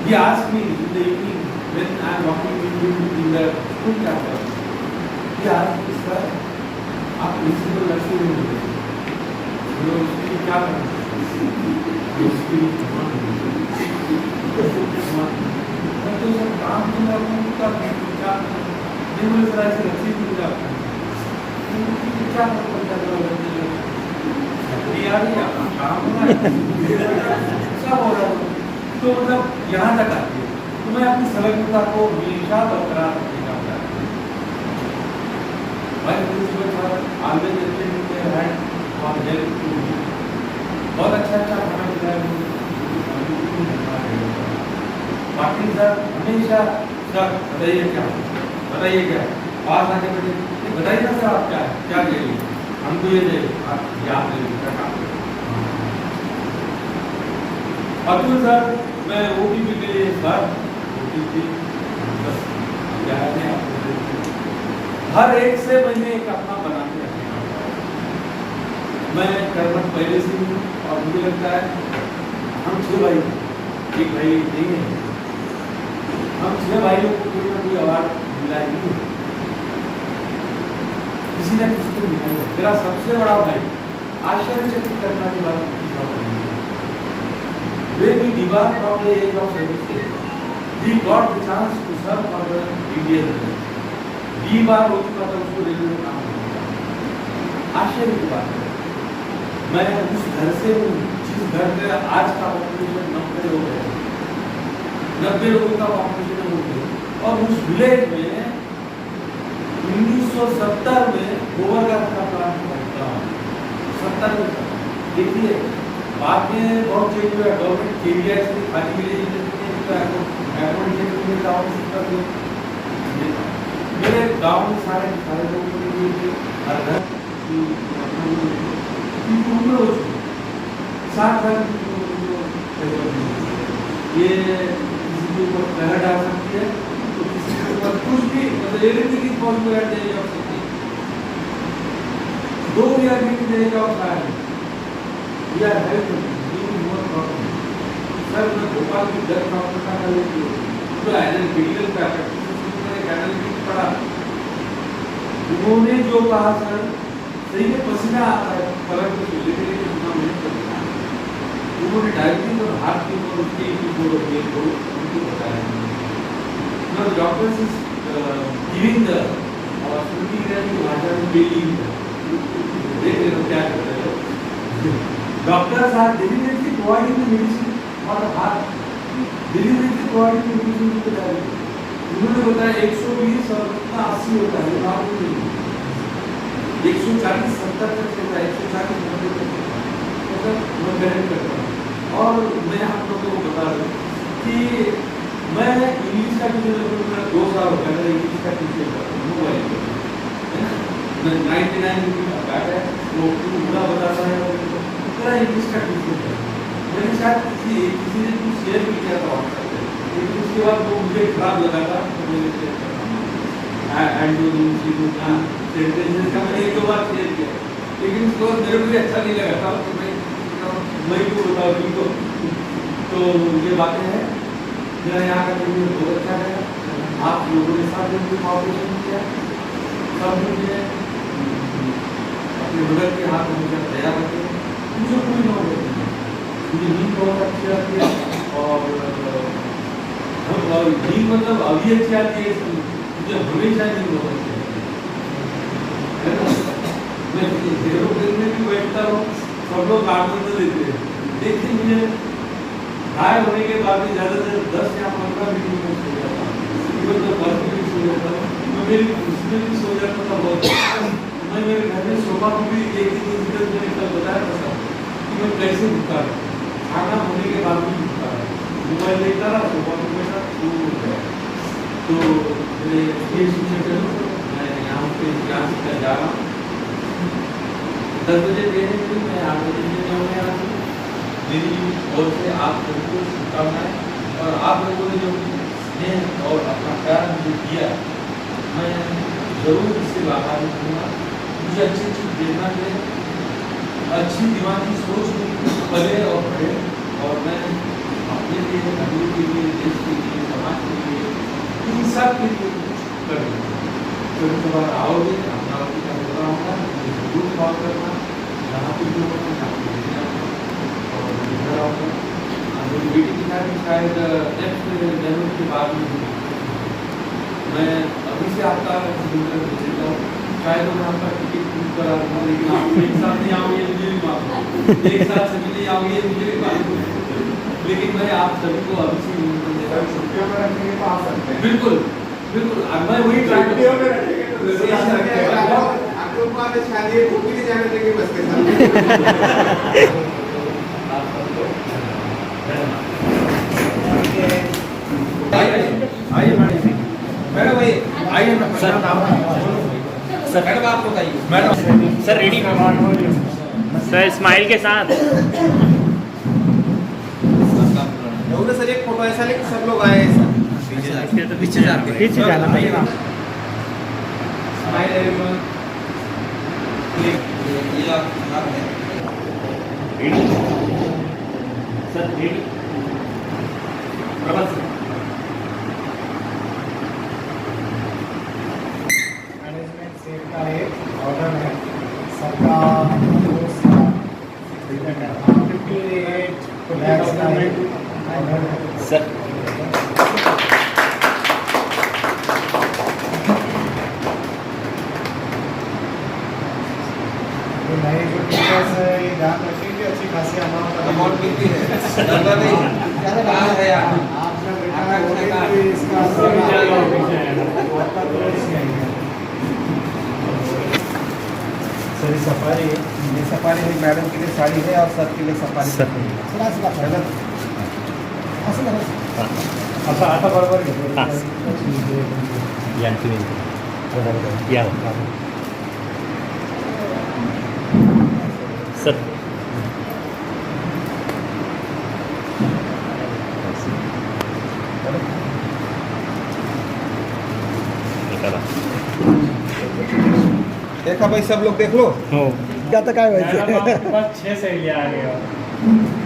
he asked me in the evening when I am walking with him in the school campus, he asked me, sir, आप प्रिंसिपल लक्ष्य में मिले, तो उसके क्या करना? उसकी तो सब काम तुम अपने क्या नहीं बोले सर, ऐसे लक्ष्य मिल जाता है, क्या सब हो रहा है। तो मतलब यहाँ तक आती है, तो मैं अपनी संलग्नता को हमेशा बरकरार रखने का प्रयास बहुत अच्छा खाना खिलाया। बाकी सर हमेशा सर बताइए क्या पास आके बताइए ना सर, आप क्या चाहिए हमको, ये दे आप याद ले अतुल सर। मैं OTP के लिए सर OTP बस क्या है, हर एक से मैंने एक अपना बना के रखा। मैं कर्मठ पहले से हूँ और मुझे लगता है हम 6 भाई, एक भाई नहीं है, हम 6 भाइयों को कोई ना कोई अवार्ड मिला ही है, किसी ने किसी को मिला है। मेरा सबसे बड़ा भाई आश्चर्यचकित करने की बात when we debarred from the age of 70, we got the chance to serve for the Indian Railway. debar हो चुका था उसको रेलवे में काम करना। आश्चर्य की बात है, मैं उस घर से हूँ जिस घर में आज का पॉपुलेशन 90 लोग है, 90 लोगों का पॉपुलेशन हो गया, और उस विलेज में 1970 में गोबर गैस का प्लांट बनता है। 70 में देखिए, बाद में बहुत चेंज हुआ, गवर्नमेंट केवीआई से खाली विलेज में गाँव मेरे गाँव में सारे लोगों के लिए हर घर की उम्र हो चुकी, 60 साल ये किसी के ऊपर पहला डाल सकती है, तो किसी के ऊपर कुछ भी मतलब everything is possible at the age of 60। 2 year की age of 60 we are helping more problem. Sir मैं भोपाल की 10 डॉक्टर का लेके तो मेडिकल प्रैक्टिस पढ़ा, उन्होंने जो कहा सर सही में पसीना आता है, फर्क तो उन्होंने डायबिटीज और हार्ट की और उसके उनको बताया। डॉक्टर्स इज गिविंग द सुनती रहती भाषा में डेली देख रहे क्या करते हैं। Doctors are definitely providing the medicine for the heart, definitely providing the medicine to the diabetes. उन्होंने बताया 120 और 80 होता है, 140 70 तक चलता है, 140 90 तक चलता है, मतलब मैं गारंटी करता हूँ। और मैं आप लोगों को बता दूँ कि मैं इंग्लिश का टीचर 2 साल हो गया, इंग्लिश का टीचर मोबाइल है ना, 99 का बैठ है, वो पूरा बताता है, पूरा इंग्लिश का टीचर है। मैंने शायद किसी ने कुछ शेयर भी किया था व्हाट्सएप पे, लेकिन उसके बाद वो मुझे खराब लगा था, तो मैंने शेयर किया सेंटेंसेस का मैंने 1-2 बार शेयर किया, लेकिन उसके बाद मेरे को अच्छा नहीं लगा था, तो मैं को बताऊँ तुमको। तो ये बातें हैं, मेरा यहाँ का ट्रेनिंग बहुत अच्छा है, आप लोगों के साथ जो कॉपरेशन किया, सब मुझे अपने मदद के हाथ में तैयार रखे, मुझे कोई नॉलेज नहीं, मुझे नींद बहुत अच्छी आती है, और नींद मतलब अभी अच्छी आती है, मुझे हमेशा नींद बहुत अच्छी आती है। मैं जेरो में भी बैठता हूँ, सब लोग आनंद लेते हैं, लेकिन मुझे घायल होने के बाद भी ज़्यादा से 10 या 15 मिनट में सो जाता हूँ, इवन तो 10 मिनट सो जाता हूँ, मैं मेरी उसमें भी सो जाता था बहुत। मैं मेरे घर में सोफा को भी एक ही इंसिडेंट मैंने कल बताया था कि मैं कैसे उठता है, खाना होने के बाद भी उठता है, मोबाइल देखता रहा, सोफा को बैठा, वो उठ गया। तो मेरे ये शिक्षक मैं यहाँ पे क्लास कर जा रहा हूँ, 10 बजे देने के लिए मैं 8 बजे देने होने आ रहा हूँ। मेरी ओर से आप सभी को शुभकामनाएं, और आप लोगों ने जो स्नेह और अपना प्यार मुझे दिया, मैं जरूर इससे आभारी हूँगा। मुझे अच्छी चीज देखना है, अच्छी दिमागी सोच पले और बढ़े, और मैं अपने लिए, नगरों के लिए, देश के लिए, समाज के लिए, इन सब के लिए कुछ करूँगा। कभी कभार आओगे, अपना का होता होगा, मुझे जरूर कॉल करना, जहाँ पे जो होगा और इधर आओगे। मेरी बेटी की शादी शायद नेक्स्ट जनवरी के बाद में होगी। मैं अभी से आपका भेजता हूँ, शायद मैं आपका टिकट बुक करा दूँगा, लेकिन आप एक साथ नहीं आओगे मुझे भी मालूम, एक साथ सभी नहीं आओगे मुझे भी मालूम, लेकिन मैं आप सभी को अभी से निमंत्रण देता हूँ। छुट्टियों में रखेंगे तो आ सकते हैं। बिल्कुल बिल्कुल, मैं वही ट्राई छुट्टियों में रखेंगे तो जरूर आ सकते हैं। आपको बात शादी है, वो भी नहीं जाने देंगे बस के साथ। आइए मैडम, भाई आइए सर, मैडम आप बताइए। Madam sir ready sir, smile के साथ। सर एक फोटो ऐसा लेके सब लोग आए हैं सर, पीछे जाना पड़ेगा। स्माइल एवरीवन, ये आप रेडी सर, रेडी प्रबल सर। मैनेजमेंट सेल का एक ऑर्डर है सबका 58 लाख का सर नए जो टीचर्स है ये ध्यान रखें कि अच्छी खासी अमाउंट कितनी है ज्यादा नहीं कहाँ है यार आपका बेटा बोले कि इसका सर सफारी ये सफारी में मैडम के लिए साड़ी है और सर के लिए सफारी सर असं झालं आता बरोबर घेतो हां या तुम्ही या सर निकाला देखा भाई सब लोग देख लो हो आता काय व्हायचं बस 6 सहेलियां आ गए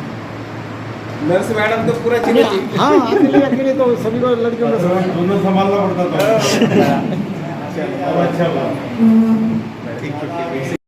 नर्स मैडम तो पूरा चिन्ह हाँ अकेले तो सभी को लड़कियों में दोनों संभालना पड़ता था अब अच्छा हुआ ठीक है